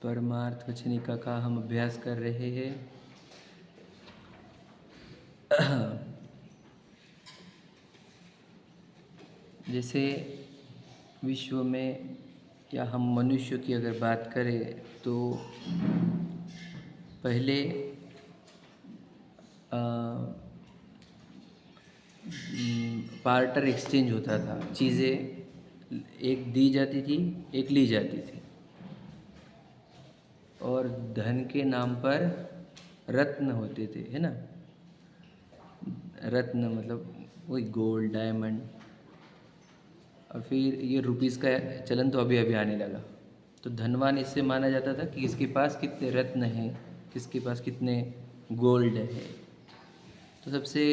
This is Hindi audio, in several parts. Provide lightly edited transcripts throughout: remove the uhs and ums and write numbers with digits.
परमार्थ वचनिका का हम अभ्यास कर रहे हैं। जैसे विश्व में या हम मनुष्य की अगर बात करें तो पहले बार्टर एक्सचेंज होता था, चीज़ें एक दी जाती थी, एक ली जाती थी, और धन के नाम पर रत्न होते थे, है ना। रत्न मतलब वही गोल्ड, डायमंड। और फिर ये रुपीस का चलन तो अभी अभी आने लगा। तो धनवान इससे माना जाता था कि किसके पास कितने रत्न हैं, किसके पास कितने गोल्ड है। तो सबसे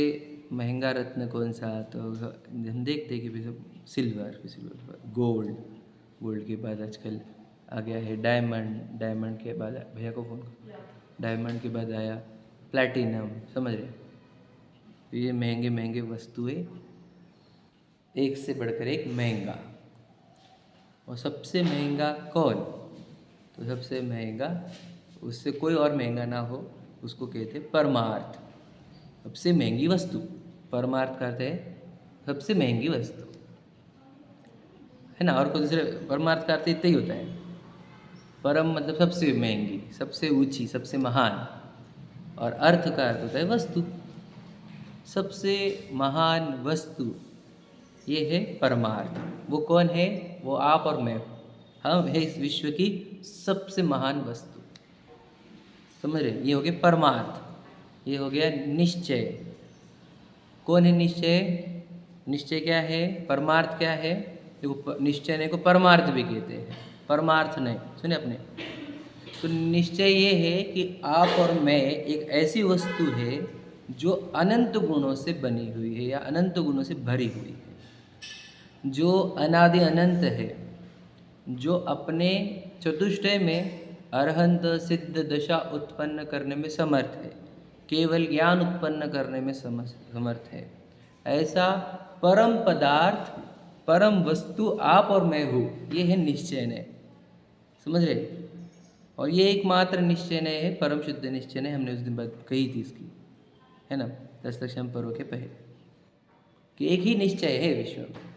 महंगा रत्न कौन सा, तो हम देखते कि भी सब सिल्वर, गोल्ड, गोल्ड के बाद आजकल आ गया है डायमंड, डायमंड के बाद भैया को फोन, डायमंड के बाद आया प्लैटिनम, समझ रहे। तो ये महंगे महंगे वस्तुएं, एक से बढ़कर एक महंगा। और सबसे महंगा कौन, तो सबसे महंगा, उससे कोई और महंगा ना हो, उसको कहते हैं परमार्थ। सबसे महंगी वस्तु, परमार्थ करते हैं सबसे महंगी वस्तु, है ना। और कोई दूसरे परमार्थ का अर्थ इतना ही होता है। परम मतलब सबसे महंगी, सबसे ऊंची, सबसे महान। और अर्थ का अर्थ होता है वस्तु। सबसे महान वस्तु ये है परमार्थ। वो कौन है, वो आप और मैं, हम है इस विश्व की सबसे महान वस्तु, समझ रहे। ये हो गया परमार्थ, ये हो गया निश्चय। कौन है निश्चय, निश्चय क्या है, परमार्थ क्या है। देखो निश्चय ने को परमार्थ भी कहते हैं, परमार्थ नहीं, सुने अपने। तो निश्चय ये है कि आप और मैं एक ऐसी वस्तु है जो अनंत गुणों से बनी हुई है या अनंत गुणों से भरी हुई है, जो अनादि अनंत है, जो अपने चतुष्टय में अरहंत सिद्ध दशा उत्पन्न करने में समर्थ है, केवल ज्ञान उत्पन्न करने में समर्थ है। ऐसा परम पदार्थ, परम वस्तु आप और मैं हूँ, ये है निश्चय ने, समझ रहे। और ये एकमात्र निश्चय ने है, परम शुद्ध निश्चय ने, हमने उस दिन बात कही थी इसकी, है ना, 10 लक्षण पर्व के पहले, कि एक ही निश्चय है विश्व में,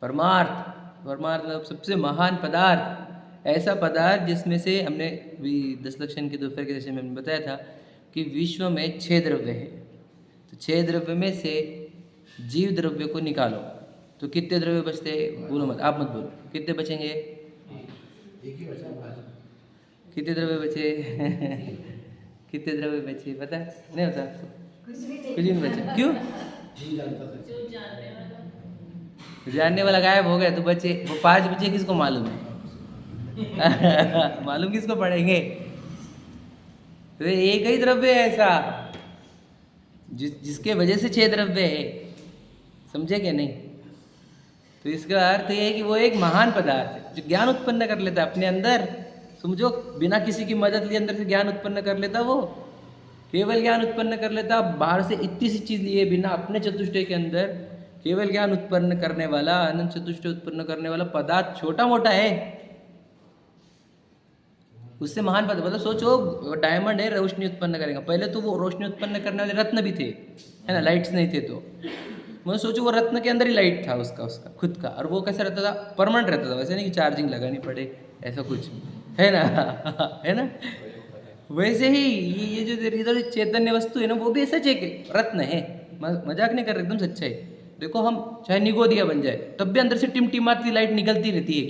परमार्थ। परमार्थ मतलब सबसे महान पदार्थ, ऐसा पदार्थ जिसमें से हमने भी 10 लक्षण के दोपहर के सेशन में बताया था कि विश्व में 6 द्रव्य है। तो 6 द्रव्य में से जीव द्रव्य को निकालो तो कितने द्रव्य बचते हैं, बोलो मत, आप मत बोलो, कितने बचेंगे, एक ही बचा। कितने द्रव्य बचे कितने द्रव्य बचे, पता नहीं होता, कुछ भी नहीं बचा। क्यों, जानने वाला गायब हो गया, तो बचे वो 5 बचे, किसको मालूम है मालूम किसको पड़ेंगे। तो एक ही द्रव्य है ऐसा जिसके वजह से 6 द्रव्य है, समझे क्या नहीं। तो इसका अर्थ ये है कि वो एक महान पदार्थ है जो ज्ञान उत्पन्न कर लेता है अपने अंदर, समझो, बिना किसी की मदद लिए अंदर से ज्ञान उत्पन्न कर लेता, वो केवल ज्ञान उत्पन्न कर लेता। बाहर से इतनी सी चीज़ लिए बिना अपने चतुष्टय के अंदर केवल ज्ञान उत्पन्न करने वाला, अनंत चतुष्टय उत्पन्न करने वाला पदार्थ छोटा मोटा है, उससे महान पदार्थ। मतलब सोचो, डायमंड है, रोशनी उत्पन्न करेगा। पहले तो वो रोशनी उत्पन्न करने वाले रत्न भी थे, है ना, लाइट्स नहीं थे। तो मतलब सोचो, वो रत्न के अंदर ही लाइट था उसका खुद का। और वो कैसा रहता था, परमानेंट रहता था, वैसे नहीं कि चार्जिंग लगानी पड़े, ऐसा कुछ, है ना है ना। वैसे ही ये जो इधर चैतन्य वस्तु है ना, वो भी ऐसा एक रत्न है, मजाक नहीं कर रहे, एकदम सच्चा है। देखो, हम चाहे निगोदिया बन जाए तब भी अंदर से टिमटिमाती लाइट निकलती रहती है,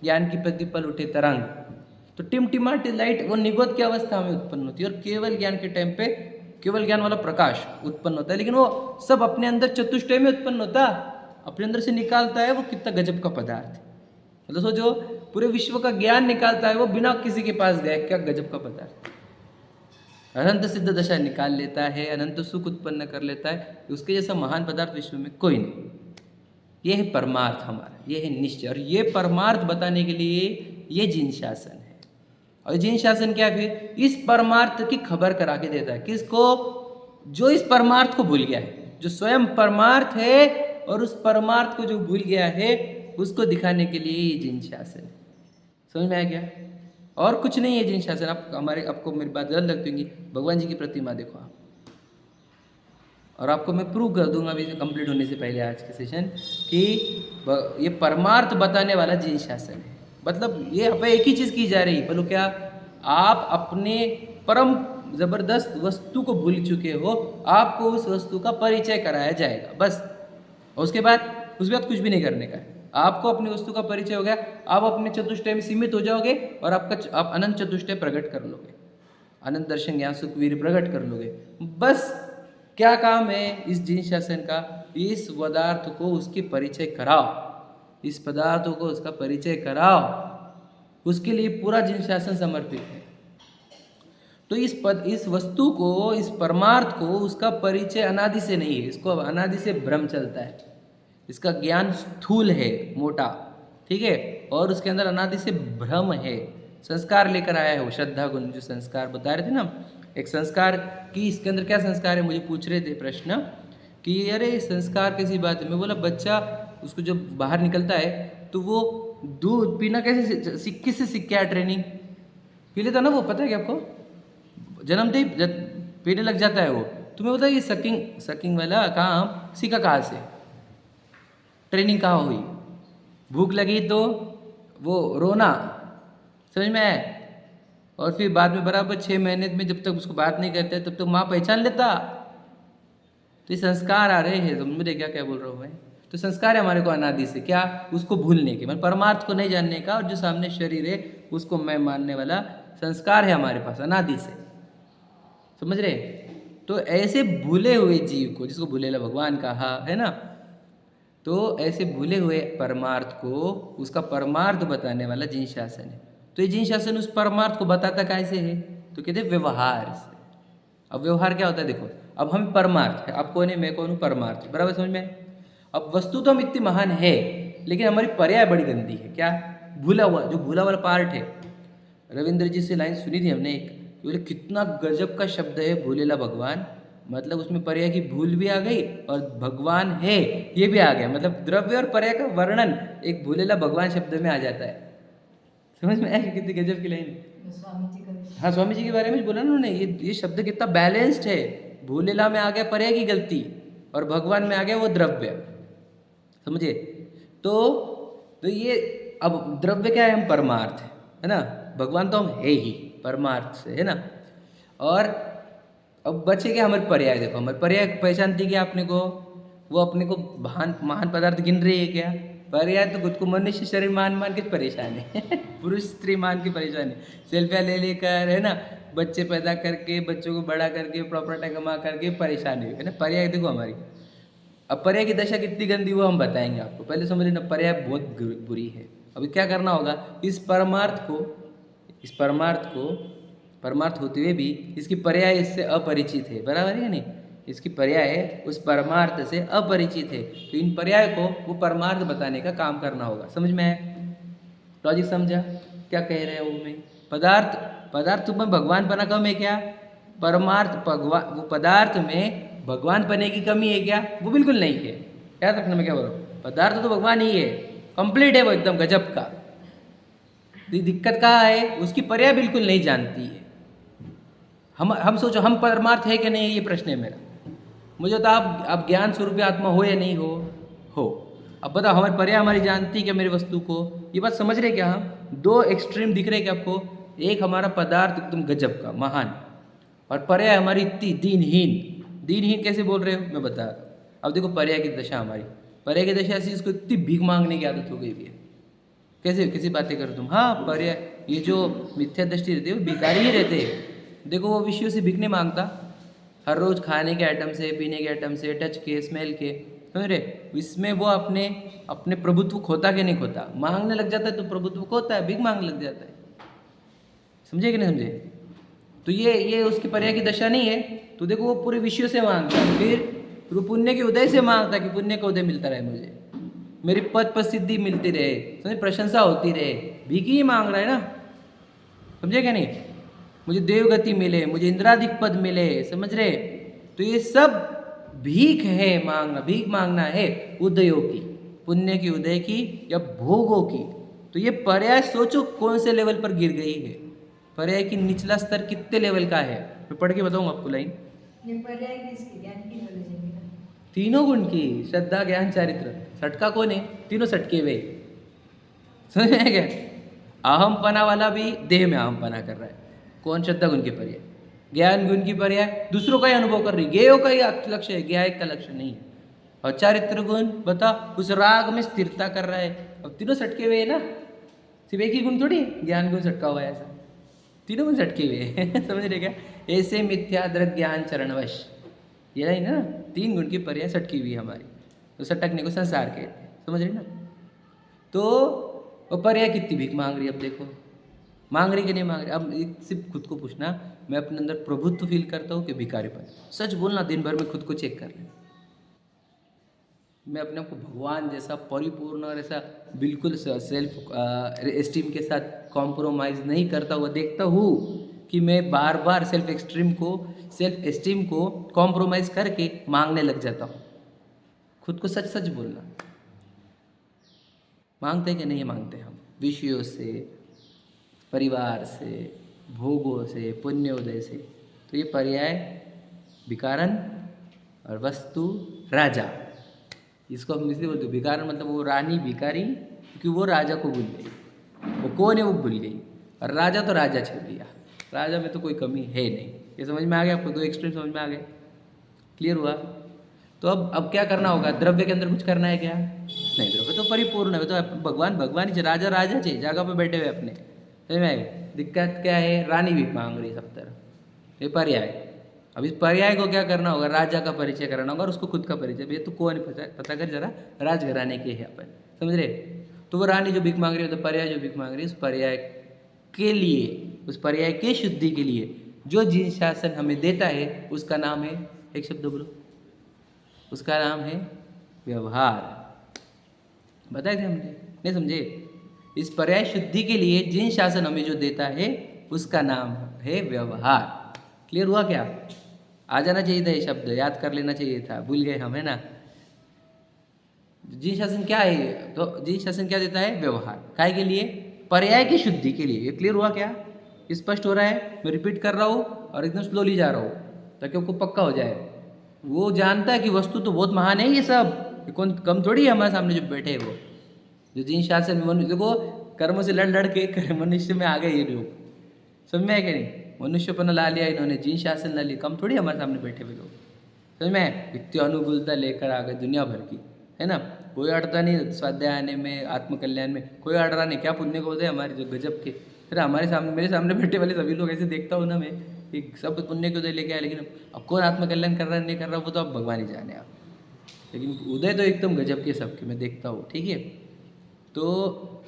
ज्ञान की प्रतिपल उठे तरंग। तो टिमटिमाती लाइट वो निगोद की अवस्था में उत्पन्न होती है, और केवल ज्ञान के टाइम पे केवल ज्ञान वाला प्रकाश उत्पन्न होता है। लेकिन वो सब अपने अंदर चतुष्टय में उत्पन्न होता, अपने अंदर से निकालता है, वो कितना गजब का पदार्थ है। मतलब सोचो, पूरे विश्व का ज्ञान निकालता है वो बिना किसी के पास गए, क्या गजब का पदार्थ। अनंत सिद्ध दशा निकाल लेता है, अनंत सुख उत्पन्न कर लेता है, उसके जैसा महान पदार्थ विश्व में कोई नहीं। ये है परमार्थ हमारा, ये है निश्चय। और ये परमार्थ बताने के लिए ये जिन शासन है। और जिन शासन क्या है, फिर इस परमार्थ की खबर करा के देता है, किसको, जो इस परमार्थ को भूल गया है, जो स्वयं परमार्थ है और उस परमार्थ को जो भूल गया है, उसको दिखाने के लिए ये जिन शासन है। समझ में आ गया। और कुछ नहीं है जिन शासन। आप आपको मेरी बात गलत लगती होगी, भगवान जी की प्रतिमा देखो आप, और आपको मैं प्रूव कर दूंगा अभी कंप्लीट होने से पहले आज के सेशन कि ये परमार्थ बताने वाला जिन शासन है। मतलब ये यहाँ पे एक ही चीज़ की जा रही है, बोलो क्या, आप अपने परम जबरदस्त वस्तु को भूल चुके हो, आपको उस वस्तु का परिचय कराया जाएगा बस। और उसके बाद कुछ भी नहीं करने का है। आपको अपनी वस्तु का परिचय हो गया, आप अपने चतुष्टय में सीमित हो जाओगे और आप अनंत चतुष्टय प्रकट कर लोगे, अनंत दर्शन ज्ञान सुख वीर्य प्रकट कर लोगे बस। क्या काम है इस जिन शासन का? इस पदार्थ को उसके परिचय कराओ, इस पदार्थों को उसका परिचय कराओ, उसके लिए पूरा जिन शासन समर्पित है। तो इस वस्तु को, इस परमार्थ को उसका परिचय अनादि से नहीं है, इसको अनादि से भ्रम चलता है, इसका ज्ञान स्थूल है, मोटा, ठीक है, और उसके अंदर अनादि से भ्रम है। संस्कार लेकर आया है वो श्रद्धा गुण, जो संस्कार बता रहे थे ना, एक संस्कार की, इसके अंदर क्या संस्कार है, मुझे पूछ रहे थे प्रश्न कि अरे संस्कार कैसी बात है। मैं बोला बच्चा उसको जब बाहर निकलता है तो वो दूध पीना कैसे किससे सीख के आया, ट्रेनिंग पी लेता ना वो, पता है क्या आपको, जन्मते ही पीने लग जाता है वो। तुम्हें पता है ये सकिंग वाला काम सीखा कहाँ से, ट्रेनिंग कहाँ हुई? भूख लगी तो वो रोना, समझ में आया, और फिर बाद में बराबर 6 महीने में जब तक उसको बात नहीं करते तब तक माँ पहचान लेता। तो ये संस्कार आ रहे हैं, समझ में क्या क्या बोल रहा हूँ मैं। तो संस्कार है हमारे को अनादि से, क्या, उसको भूलने के, मतलब परमार्थ को नहीं जानने का, और जो सामने शरीर है उसको मैं मानने वाला संस्कार है हमारे पास अनादि से, समझ रहे। तो ऐसे भूले हुए जीव को, जिसको भूलेला भगवान कहा है ना, तो ऐसे भूले हुए परमार्थ को उसका परमार्थ बताने वाला जिन शासन है। तो ये जिन शासन उस परमार्थ को बताता कैसे है? तो कहते व्यवहार से। अब व्यवहार क्या होता है देखो, अब हम परमार्थ है, आप कौन है, मैं कौन हूँ, परमार्थ, बराबर समझ में। अब वस्तु तो हम इतनी महान है, लेकिन हमारी पर्याय बड़ी गंदी है, क्या, भूला हुआ, जो भूला वाला पार्ट है। रविंद्र जी से लाइन सुनी थी हमने एक, बोले कितना गजब का शब्द है भूलेला भगवान, मतलब उसमें पर्याय की भूल भी आ गई और भगवान है ये भी आ गया, मतलब द्रव्य और पर्याय का वर्णन एक भूलेला भगवान शब्द में आ जाता है। समझ में आया कितनी गजब की लाइन। हाँ, स्वामी जी के बारे में बोला ना उन्होंने, ये शब्द कितना बैलेंस्ड है। भूलेला में आ गया पर्याय की गलती और भगवान में आ गया वो द्रव्य, समझे। तो ये अब द्रव्य क्या है, हम परमार्थ है ना, भगवान तो हम है ही परमार्थ से, है ना। और अब बचे क्या हमारे पर्याय, देखो हमारे पर्याय पहचानती क्या अपने को, वो अपने को महान पदार्थ गिन रही है क्या? पर्याय तो खुद को मनुष्य शरीर मान के परेशान है पुरुष स्त्री मान के परेशान है, सेल्फियाँ ले लेकर, है ना, बच्चे पैदा करके, बच्चों को बड़ा करके, प्रॉपर्टी कमा करके परेशान है ना। पर्याय देखो हमारी, अब पर्याय की दशा कितनी गंदी वो हम बताएंगे आपको, पहले समझ लेना पर्याय बहुत बुरी है। अभी क्या करना होगा, इस परमार्थ होते हुए भी इसकी पर्याय इससे अपरिचित है, बराबर है नहीं, इसकी पर्याय उस परमार्थ से अपरिचित है। तो इन पर्याय को वो परमार्थ बताने का काम करना होगा, समझ में आया, लॉजिक समझा क्या कह रहे हैं वो मैं। पदार्थ में भगवान पना कम है क्या? परमार्थ वो पदार्थ में भगवान पने की कमी है क्या? वो बिल्कुल नहीं है, याद रखना मैं क्या बोल रहा हूँ। पदार्थ तो भगवान ही है, कंप्लीट है वो, एकदम गजब का। दिक्कत कहाँ है, उसकी पर्याय बिल्कुल नहीं जानती है। हम सोचो हम परमार्थ है कि नहीं, ये प्रश्न है मेरा। मुझे तो आप ज्ञान स्वरूप आत्मा हो या नहीं हो। अब बताओ हमारी पर्याय हमारी जानती क्या मेरी वस्तु को? ये बात समझ रहे क्या? हम दो एक्सट्रीम दिख रहे क्या आपको? एक हमारा पदार्थ एकदम गजब का महान, और पर्याय हमारी इतनी दीनहीन कैसे बोल रहे हो, मैं बता रहा हूँ। अब देखो पर्याय की दशा, हमारी पर्याय की दशा ऐसी, इसको इतनी भीख मांगने की आदत हो गई है। कैसी बातें करो तुम। हाँ, पर्याय, ये जो मिथ्या दृष्टि रहती है वो भिखारी ही रहते हैं। देखो वो विषयों से भीख नहीं मांगता, हर रोज़ खाने के आइटम से, पीने के आइटम से, टच के, स्मेल के, समझ रहे, इसमें वो अपने प्रभुत्व खोता कि नहीं खोता, मांगने लग जाता है तो प्रभुत्व खोता है, भीख मांगने लग जाता है, समझे कि नहीं समझे। तो ये उसकी पर्याय की दशा नहीं है। तो देखो वो पूरे विषयों से मांगता है, फिर वो पुण्य के उदय से मांगता है कि पुण्य का उदय मिलता रहे, मुझे मेरी पद प्रसिद्धि मिलती रहे, समझे, प्रशंसा होती रहे, भीख ही मांग रहा है ना, समझे क्या नहीं, मुझे देवगति मिले, मुझे इंद्रादिक पद मिले, समझ रहे। तो ये सब भीख है, भीख मांगना है उदयों की, पुण्य की उदय की या भोगों की। तो ये पर्याय सोचो कौन से लेवल पर गिर गई है। पर्याय की निचला स्तर कितने लेवल का है? मैं पढ़ के बताऊंगा आपको लाइन। ये पर्याय किसके ज्ञान की नॉलेज है मेरा। तीनों गुण की, श्रद्धा ज्ञान चारित्र। सटका कौन है? तीनों सटके हुए। समझ में क्या? अहमपना वाला भी देह में अहमपना कर रहा है। कौन? श्रद्धा गुण की पर्याय। ज्ञान गुण की पर्याय दूसरों का ही अनुभव कर रही, ज्ञेयों का ही लक्ष्य है, ज्ञायक का लक्ष्य नहीं है। और चारित्र गुण बता, उस राग में स्थिरता कर रहा है। अब तीनों सटके हुए है ना, सिर्फ एक ही गुण थोड़ी ज्ञान गुण सटका हुआ है, ऐसा तीनों गुण सटके हुए हैं। समझ रहे क्या? ऐसे मिथ्या दृग ज्ञान चरणवश, ये है ना, तीन गुण की पर्याय सटकी हुई है हमारी, तो सटकने को संसार कहते हैं। समझ रहे ना? तो वो पर्याय कितनी भीख मांग रही है, अब देखो मांग रही कि नहीं मांग रही। अब सिर्फ खुद को पूछना, मैं अपने अंदर प्रभुत्व फील करता हूँ कि भिखारीपन? सच बोलना, दिन भर में खुद को चेक कर लेना। मैं अपने आप को भगवान जैसा परिपूर्ण और ऐसा बिल्कुल सेल्फ एस्टीम के साथ कॉम्प्रोमाइज़ नहीं करता हुआ देखता हूँ कि मैं बार बार सेल्फ एस्टीम को कॉम्प्रोमाइज़ करके मांगने लग जाता हूँ। खुद को सच सच बोलना। मांगते कि नहीं मांगते हम? विषयों से, परिवार से, भोगों से, पुण्योदय से। तो ये पर्याय भिकारन और वस्तु राजा, इसको हम इसलिए बोलते हैं भिकारन, मतलब वो रानी भिकारी, क्योंकि वो राजा को भूल गई। वो कौन है वो भूल गई, और राजा तो राजा छोड़ दिया। राजा में तो कोई कमी है नहीं। ये समझ में आ गया आपको? दो एक्सट्रीम समझ में आ गए? क्लियर हुआ? तो अब क्या करना होगा? द्रव्य के अंदर कुछ करना है क्या? नहीं, द्रव्य तो परिपूर्ण है, तो भगवान ही राजा राजा चाहिए, जगह पे बैठे हुए अपने। समझ में आए? दिक्कत क्या है? रानी भी मांग रही सब तरफ, ये पर्याय। अब इस पर्याय को क्या करना होगा? राजा का परिचय कराना होगा और उसको खुद का परिचय। भैया तो कौन पता कर जरा, राजघराने के है अपन। समझ रहे? तो वो रानी जो भीख मांग रही है, तो पर्याय जो भीख मांग रही है, उस पर्याय के लिए, उस पर्याय के शुद्धि के लिए जो जिन शासन हमें देता है, उसका नाम है, एक शब्द बोलो, उसका नाम है व्यवहार। बताए थे हमने? नहीं समझे? इस पर्याय शुद्धि के लिए जिन शासन हमें जो देता है, उसका नाम है व्यवहार। क्लियर हुआ क्या? आ जाना चाहिए था, ये शब्द याद कर लेना चाहिए था, भूल गए हम, है ना? जिन शासन क्या है? तो जिन शासन क्या देता है? व्यवहार। काय के लिए? पर्याय की शुद्धि के लिए। ये क्लियर हुआ क्या? स्पष्ट हो रहा है? मैं रिपीट कर रहा हूँ और एकदम स्लोली जा रहा हूँ ताकि आपको पक्का हो जाए। वो जानता है कि वस्तु तो बहुत महान है, ये सब, ये कौन कम थोड़ी है हमारे सामने जो बैठे हैं वो। जो जिन शासन में मनुष्य, देखो कर्मों से लड़ के मनुष्य में आ गए ये लोग। समझ में आए कि नहीं? मनुष्यपना ला लिया इन्होंने, जिन शासन ला लिया, कम थोड़ी हमारे सामने बैठे हुए लोग। समझ में? इतनी अनुकूलता लेकर आ गए दुनिया भर की, है ना? कोई अड़ता नहीं स्वाध्याय आने में, आत्मकल्याण में कोई अड़ रहा नहीं। क्या पुण्य को होते हैं हमारे जो गजब के। फिर हमारे सामने, मेरे सामने बैठे वाले सभी लोग ऐसे देखता हूँ ना मैं, कि सब पुण्य के उदय लेके आए, लेकिन अब कौन आत्मकल्याण कर रहा है नहीं कर रहा, वो तो अब भगवान ही जाने आप। लेकिन उदय तो एकदम गजब के सबके मैं देखता हूँ। ठीक है? तो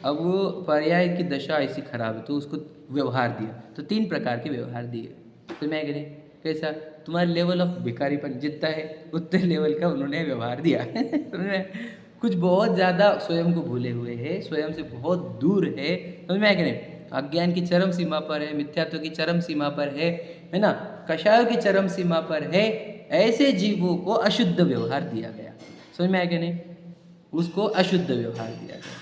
अब वो पर्याय की दशा ऐसी खराब है, तो उसको व्यवहार दिया। तो तीन प्रकार के व्यवहार दिए। तो मैं कह कैसा? तुम्हारे लेवल ऑफ भिखारीपन जितना है, उतने लेवल का उन्होंने व्यवहार दिया। समझ में? कुछ बहुत ज़्यादा स्वयं को भूले हुए है, स्वयं से बहुत दूर है। समझ में आया कि नहीं? अज्ञान की चरम सीमा पर है, मिथ्यात्व की चरम सीमा पर है ना? कषायों की चरम सीमा पर है। ऐसे जीवों को अशुद्ध व्यवहार दिया गया। समझ में आया कि नहीं? उसको अशुद्ध व्यवहार दिया गया।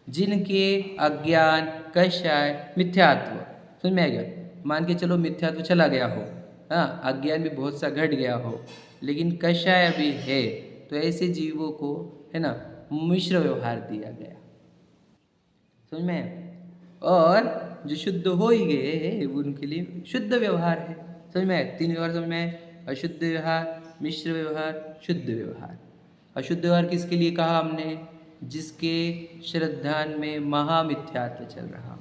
जिनके अज्ञान, कषाय, मिथ्यात्व, समझ में आ गया? मान के चलो मिथ्यात्व चला गया हो, हाँ, अज्ञान भी बहुत सा घट गया हो, लेकिन कषाय भी है, तो ऐसे जीवों को, है ना, मिश्र व्यवहार दिया गया। समझ में आया? और जो शुद्ध हो ही गए हैं, उनके लिए शुद्ध व्यवहार है। समझ में आया? तीन व्यवहार समझ में आए? अशुद्ध व्यवहार, मिश्र व्यवहार, शुद्ध व्यवहार। अशुद्ध व्यवहार किसके लिए कहा हमने? जिसके श्रद्धान में महामिथ्यात्व चल रहा,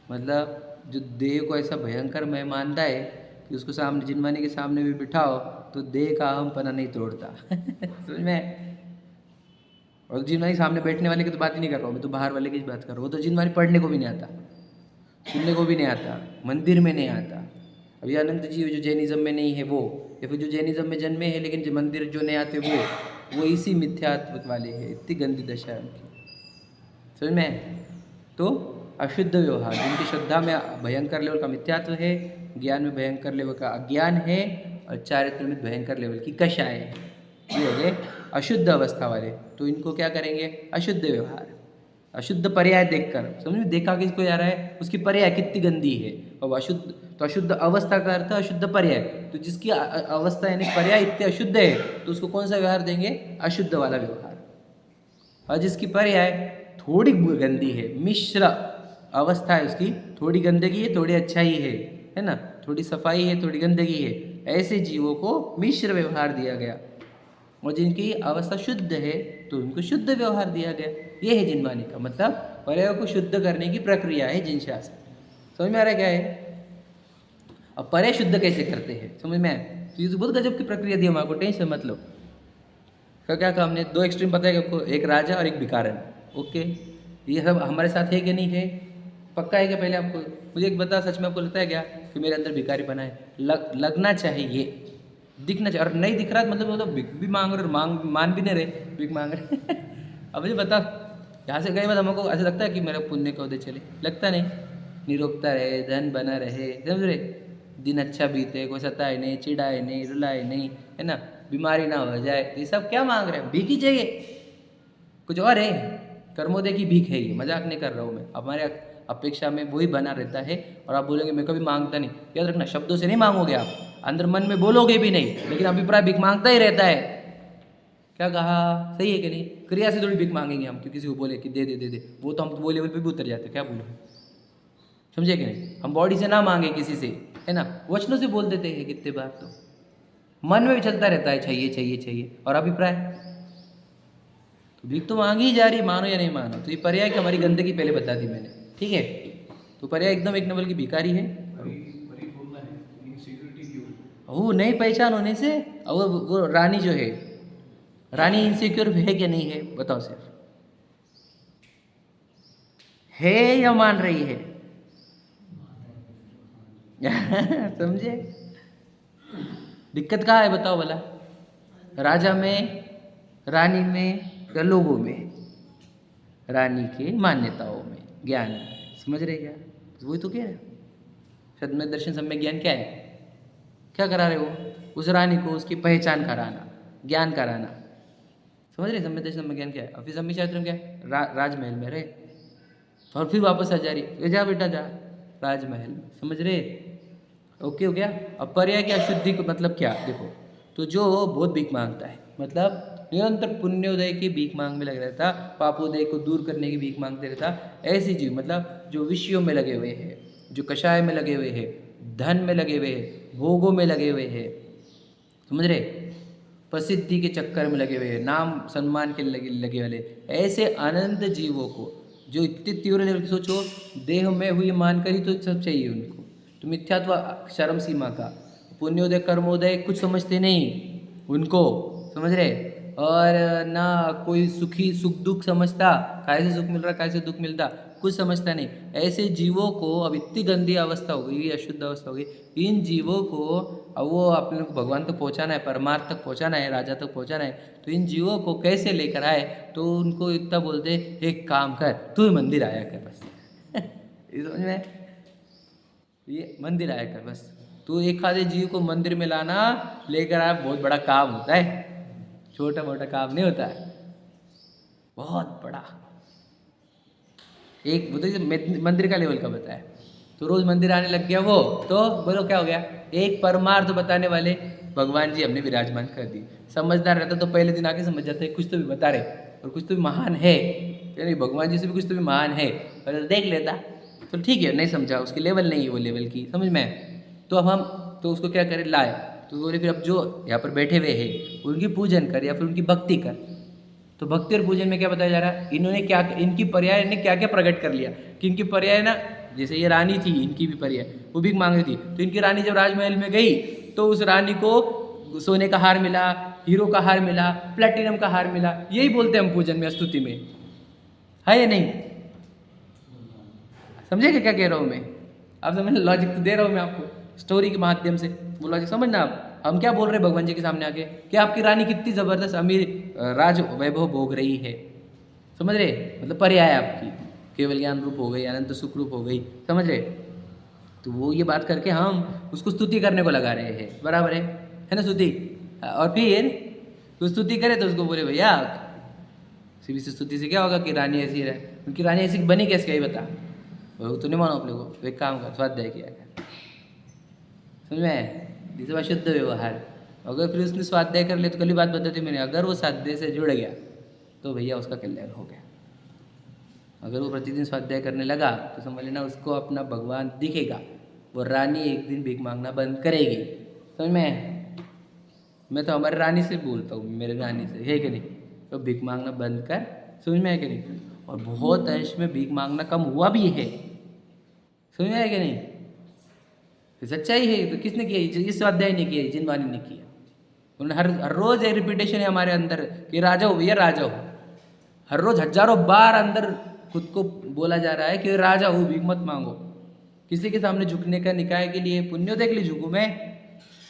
मतलब जो देह को ऐसा भयंकर मैं मानता है कि उसको सामने, जिनवानी के सामने भी बिठाओ तो देह का अहमपना नहीं तोड़ता। समझ में? और जिनवानी सामने बैठने वाले की तो बात ही नहीं कर रहा हूँ मैं, तो बाहर वाले की बात कर रहा हूँ। वो तो जिनवानी पढ़ने को भी नहीं आता, सुनने को भी नहीं आता, मंदिर में नहीं आता। अभी अनंत जीव जो जैनिज्म में नहीं है वो, या फिर जो जैनिज्म में जन्मे हैं लेकिन जो मंदिर जो नहीं आते वो इसी मिथ्यात्व वाले हैं। इतनी गंदी दशा है उनकी। समझ में? तो अशुद्ध व्यवहार, जिनकी श्रद्धा में भयंकर लेवल का मिथ्यात्व है, ज्ञान में भयंकर लेवल का अज्ञान है, और चारित्र में भयंकर लेवल की कषाय है, ये हो गए अशुद्ध अवस्था वाले। तो इनको क्या करेंगे? अशुद्ध व्यवहार। अशुद्ध पर्याय देखकर, समझ में, देखा किसको जा रहा है, उसकी पर्याय कितनी गंदी है। और अशुद्ध, तो अशुद्ध अवस्था का अर्थ अशुद्ध पर्याय। तो जिसकी अवस्था यानी पर्याय इतने अशुद्ध है तो उसको कौन सा व्यवहार देंगे, अशुद्ध वाला व्यवहार। और जिसकी पर्याय थोड़ी गंदी है, मिश्र अवस्था है उसकी, थोड़ी गंदगी है थोड़ी अच्छाई है ना, थोड़ी सफाई है थोड़ी गंदगी है, ऐसे जीवों को मिश्र व्यवहार दिया गया। और जिनकी अवस्था शुद्ध है तो उनको शुद्ध व्यवहार दिया गया। ये है जिनवानी का मतलब, पर्याय को शुद्ध करने की प्रक्रिया है जिन शास्त्र। समझ में आ रहा है क्या है। अब पर्याय शुद्ध कैसे करते हैं समझ में आए, तो ये तो बहुत गजब की प्रक्रिया दी हमारे को, टेंशन मत लो। क्या काम ने दो एक्सट्रीम पता है आपको, एक राजा और एक भिखारन। ओके, ये सब हमारे साथ है कि नहीं है, पक्का है क्या। पहले आपको मुझे एक बता, सच में आपको लगता है क्या कि मेरे अंदर भिखारी बना है, लगना चाहिए, दिखना चाहिए। और नहीं दिख रहा मतलब वो तो भिख भी मांग रहे, मान भी नहीं रहे, भिख मांग रहे। अब मुझे बता, यहाँ से गए बाद हमको ऐसा लगता है कि मेरा पुण्य का उदय चले, लगता नहीं। निरोगता रहे, धन बना रहे, समझ रहे, दिन अच्छा बीते, कोई सताए नहीं, चिढ़ाए नहीं, रुलाए नहीं, है ना, बीमारी ना हो जाए। ये सब क्या मांग रहे हैं, भीख ही चाहिए, कुछ और है। कर्मोदय की भीख है ये, मजाक नहीं कर रहा हूँ मैं। हमारे अपेक्षा में वही बना रहता है। और आप बोलेंगे मैं कभी मांगता नहीं, याद रखना, शब्दों से नहीं मांगोगे आप, अंदर मन में बोलोगे भी नहीं, लेकिन अभिप्राय भीख मांगता ही रहता है। क्या कहा, सही है कि नहीं। क्रिया से थोड़ी भीख मांगेंगे हम, कि किसी को बोले कि दे दे दे दे, वो तो हम वो लेवल पे भी उतर जाते, क्या बोलो, समझे कि नहीं। हम बॉडी से ना मांगे किसी से, है ना, वचनों से बोल देते हैं कितने बार, तो मन में भी चलता रहता है चाहिए चाहिए चाहिए। और अभिप्राय तो भीख तो मांगी ही जा रही, मानो या नहीं मानो। तो ये पर्याय की हमारी गंदगी पहले बता दी मैंने, ठीक है। तो पर्याय एकदम एक नंबर की भिखारी है। वो नहीं पहचान होने से, और वो रानी जो है, रानी इनसिक्योर है कि नहीं है, बताओ सिर्फ, है या मान रही है। समझे, दिक्कत कहाँ है बताओ भला, राजा में, रानी में या लोगों में, रानी के मान्यताओं में, ज्ञान में, समझ रहे क्या, वही तो कह रहे। सदमय दर्शन सम्यक ज्ञान क्या है, क्या करा रहे हो, उस रानी को उसकी पहचान कराना, ज्ञान कराना, समझ रहे। सम्यक दर्शन सम्यक ज्ञान क्या है। अभी सम्यक शास्त्र में क्या है, राजमहल में रहे और फिर वापस आ जा रही, जा बेटा जा राजमहल में, समझ रहे। ओके हो गया। अब पर्याय की अशुद्धि को मतलब क्या, देखो, तो जो बहुत भीख मांगता है, मतलब निरंतर पुण्योदय की भीख मांग में लग रहता, पापोदय को दूर करने की भीख मांगते रहता, ऐसे जीव, मतलब जो विषयों में लगे हुए हैं, जो कषाय में लगे हुए हैं, धन में लगे हुए हैं, भोगों में लगे हुए हैं, समझ रहे, प्रसिद्धि के चक्कर में लगे हुए हैं, नाम सम्मान के लगे वाले, ऐसे अनंत जीवों को, जो इतने तीव्र लेवल की, सोचो देह में हुई मानकर ही तो सब चाहिए उनको, तो मिथ्यात्व शर्म सीमा का, पुण्योदय कर्मोदय कुछ समझते नहीं उनको, समझ रहे। और ना कोई सुख दुख समझता, कैसे सुख मिल रहा कैसे दुख मिलता, कुछ समझता नहीं। ऐसे जीवों को अब इतनी गंदी अवस्था हो गई, अशुद्ध अवस्था हो गई, इन जीवों को अब वो अपने को भगवान तक पहुंचाना है, परमार्थ तक पहुंचाना है, राजा तक पहुंचाना है, तो इन जीवों को कैसे लेकर आए, तो उनको इतना बोलते, एक काम कर, तू मंदिर आया कर बस। समझ में, ये मंदिर आया कर बस, तो एक आधे जीव को मंदिर में लाना लेकर आया बहुत बड़ा काम होता है, छोटा मोटा काम नहीं होता है, बहुत बड़ा। एक बताइए मंदिर का लेवल का बताया, तो रोज मंदिर आने लग गया वो, तो बोलो क्या हो गया, एक परमार्थ बताने वाले भगवान जी हमने विराजमान कर दिए। समझदार रहता तो पहले दिन आके समझ जाते कुछ तो भी बता रहे और कुछ तो भी महान है, यानी भगवान जी से भी कुछ तो भी महान है, और देख लेता तो ठीक है, नहीं समझा, उसकी लेवल नहीं है वो लेवल की, समझ में। तो अब हम तो उसको क्या करें, लाए, तो बोले फिर अब जो यहाँ पर बैठे हुए हैं उनकी पूजन कर या फिर उनकी भक्ति कर। तो भक्ति और पूजन में क्या बताया जा रहा है, इन्होंने क्या, इनकी पर्याय ने क्या क्या प्रकट कर लिया, कि इनकी पर्याय ना, जैसे ये रानी थी, इनकी भी पर्याय वो भीख मांग रही थी, तो इनकी रानी जब राजमहल में गई तो उस रानी को सोने का हार मिला, हीरो का हार मिला, प्लेटिनम का हार मिला, यही बोलते हैं हम पूजन में, स्तुति में, है या नहीं। समझे क्या कह रहा हूँ मैं, आप समझ, लॉजिक तो दे रहा हूँ मैं आपको स्टोरी के माध्यम से, वो लॉजिक समझना आप। हम क्या बोल रहे हैं भगवान जी के सामने आके, कि आपकी रानी कितनी ज़बरदस्त अमीर राज वैभव भोग रही है, समझ रहे, मतलब पर्याय आपकी केवल ज्ञान रूप हो गई, अनंत सुख रूप हो गई, समझ रहे। तो वो ये बात करके हम उसको स्तुति करने को लगा रहे हैं, बराबर है ना स्तुति। और फिर तो स्तुति करे तो उसको बोले भैया सीधी सी स्तुति से क्या होगा कि रानी ऐसी रहे, उनकी रानी ऐसी बनी कैसे, क्या ही बता, वो तो नहीं मानो अपने को। तो एक काम कर, स्वाध्याय किया कर, समझ में आया? जिसे अशुद्ध व्यवहार, अगर फिर उसने स्वाध्याय कर लिया तो कल ही बात बताती मैंने, अगर वो स्वाध्याय से जुड़ गया तो भैया उसका कल्याण हो गया। अगर वो प्रतिदिन स्वाध्याय करने लगा तो समझ लेना उसको अपना भगवान दिखेगा, वो रानी एक दिन भीख मांगना बंद करेगी। समझ में आया? मैं तो हमारी रानी से बोलता हूँ, मेरे रानी से, है कि नहीं? तो भीख मांगना बंद कर, समझ में आया कि नहीं? और बहुत अंश में भीख मांगना कम हुआ भी है, समझ में आया कि नहीं? तो सच्चाई है। तो किसने किया? इस स्वाध्याय ने किया, जिनवानी ने किया। उन्होंने हर रोज एक रिपीटेशन है हमारे अंदर कि राजा हो भैया, राजा हो। हर रोज हजारों बार अंदर खुद को बोला जा रहा है कि राजा हो, भीख मत मांगो। किसी के सामने झुकने का, निकाय के लिए, पुण्योदय के लिए झुकूँ मैं?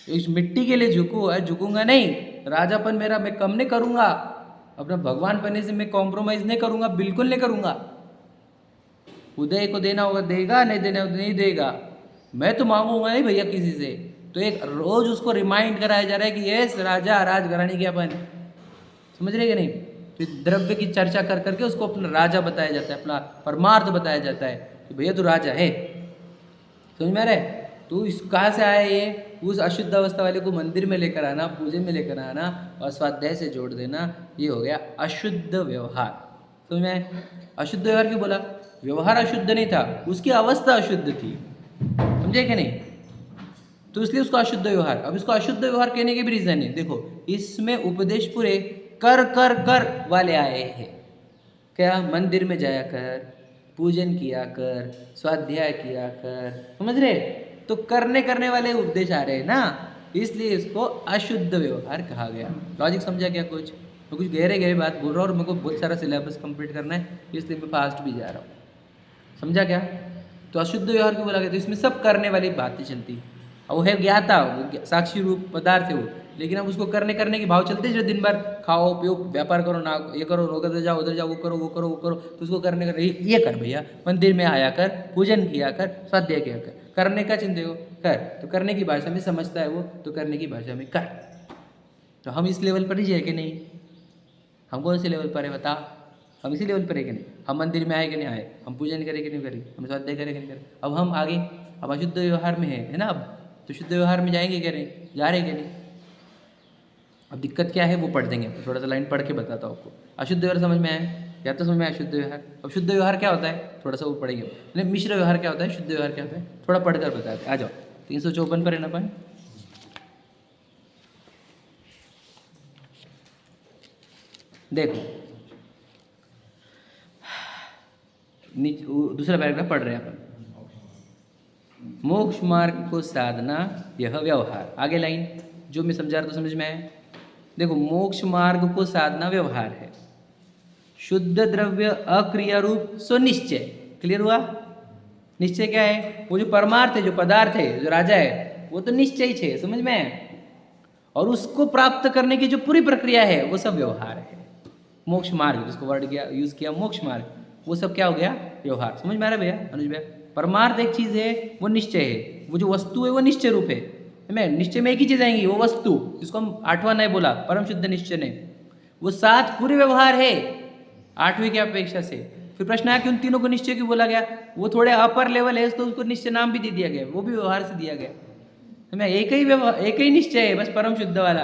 इस मिट्टी के लिए झुकूंगा नहीं। राजापन मेरा मैं कम नहीं करूँगा, अपना भगवान बनने से मैं कॉम्प्रोमाइज़ नहीं करूँगा, बिल्कुल नहीं करूँगा। उदय को देना होगा देगा, नहीं देना होगा नहीं देगा, मैं तो मांगूंगा नहीं भैया किसी से। तो एक रोज उसको रिमाइंड कराया जा रहा है कि यस राजा राजघराने के अपन, समझ रहे कि नहीं? तो द्रव्य की चर्चा कर करके उसको अपना राजा बताया जाता है, अपना परमार्थ बताया जाता है कि भैया तू राजा है। समझ में आ रहा है? तो इस कहाँ से आया ये? उस अशुद्ध अवस्था वाले को मंदिर में लेकर आना, पूजन में लेकर आना और स्वाध्याय से जोड़ देना, ये हो गया अशुद्ध व्यवहार। समझ में आया? अशुद्ध व्यवहार क्यों बोला? व्यवहार अशुद्ध नहीं था, उसकी अवस्था अशुद्ध थी, समझे कि नहीं? तो इसलिए उसको अशुद्ध व्यवहार। अब इसको अशुद्ध व्यवहार कहने के भी रीजन है। देखो इसमें उपदेश पूरे कर कर कर वाले आए हैं। क्या? मंदिर में जाया कर, पूजन किया कर, स्वाध्याय किया कर, समझ रहे? तो करने वाले उपदेश आ रहे हैं ना, इसलिए इसको अशुद्ध व्यवहार कहा गया। लॉजिक समझा क्या? कुछ मैं कुछ गहरे बात बोल रहा हूँ और मेरे को बहुत सारा सिलेबस कंप्लीट करना है, इसलिए मैं फास्ट भी जा रहा हूँ। समझा क्या? तो अशुद्ध व्यवहार क्यों बोला गया? तो इसमें सब करने वाली बातें चलती। अब वो है ज्ञाता, वो साक्षी रूप पदार्थ है वो, लेकिन अब उसको करने के भाव चलते जो दिन भर खाओ पियो व्यापार करो, ना ये करो, उधर जाओ उधर जाओ, वो करो वो करो वो करो, तो उसको करने ये कर भैया, मंदिर में आया कर, पूजन किया कर, स्वाध्याय किया कर, करने का चिंतन हो कर। तो करने की भाषा में समझता है वो, तो करने की भाषा में कर। तो हम इस लेवल पर ही है कि नहीं? हम कौन से लेवल पर है बता? हम इसी लेवल पर है कि नहीं? हम मंदिर में आए कि नहीं आए, हम पूजन करें कि नहीं करें, हम स्वाध्याय करें कि नहीं करें। अब हम आगे, अब अशुद्ध व्यवहार में है ना? अब तो शुद्ध व्यवहार में जाएंगे क्या नहीं, जा रहे क्या नहीं? अब दिक्कत क्या है वो पढ़ देंगे, थोड़ा सा लाइन पढ़ के बताता हूँ आपको। अशुद्ध व्यवहार समझ में आया? या तो समझ में आया शुद्ध व्यवहार? अब शुद्ध व्यवहार क्या होता है थोड़ा सा वो पढ़ेंगे। नहीं, मिश्र व्यवहार क्या होता है, शुद्ध व्यवहार क्या होता है, थोड़ा पढ़कर बताते। आ जाओ 354 पर है ना अपन। देखो दूसरा पैराग्राफ पढ़ रहे हैं अपन। मोक्ष मार्ग को साधना यह व्यवहार। आगे लाइन जो मैं समझा रहा था समझ में आया? देखो मोक्ष मार्ग को साधना व्यवहार है। शुद्ध द्रव्य अक्रिया रूप सो निश्चय। क्लियर हुआ? निश्चय क्या है? वो जो परमार्थ है, जो पदार्थ है, जो राजा है, वो तो निश्चय ही है, समझ में आया? और उसको प्राप्त करने की जो पूरी प्रक्रिया है वो सब व्यवहार है। मोक्ष मार्ग जिसको वर्ड किया यूज किया मोक्ष मार्ग, वो सब क्या हो गया? व्यवहार। समझ में आ रहा है भैया? अनुज भैया, परमार्थ एक चीज है, वो निश्चय है, वो जो वस्तु है वो निश्चय रूप है। मैं निश्चय में एक ही चीज आएंगी, वो वस्तु जिसको हम 8वां नहीं बोला, परम शुद्ध निश्चय ने, वो 7 पूरे व्यवहार है 8वें की अपेक्षा से। फिर प्रश्न आया कि उन तीनों को निश्चय क्यों बोला गया? वो थोड़े अपर लेवल है तो उसको निश्चय नाम भी दे दिया गया, वो भी व्यवहार से दिया गया। मैं एक ही निश्चय है बस, परम शुद्ध वाला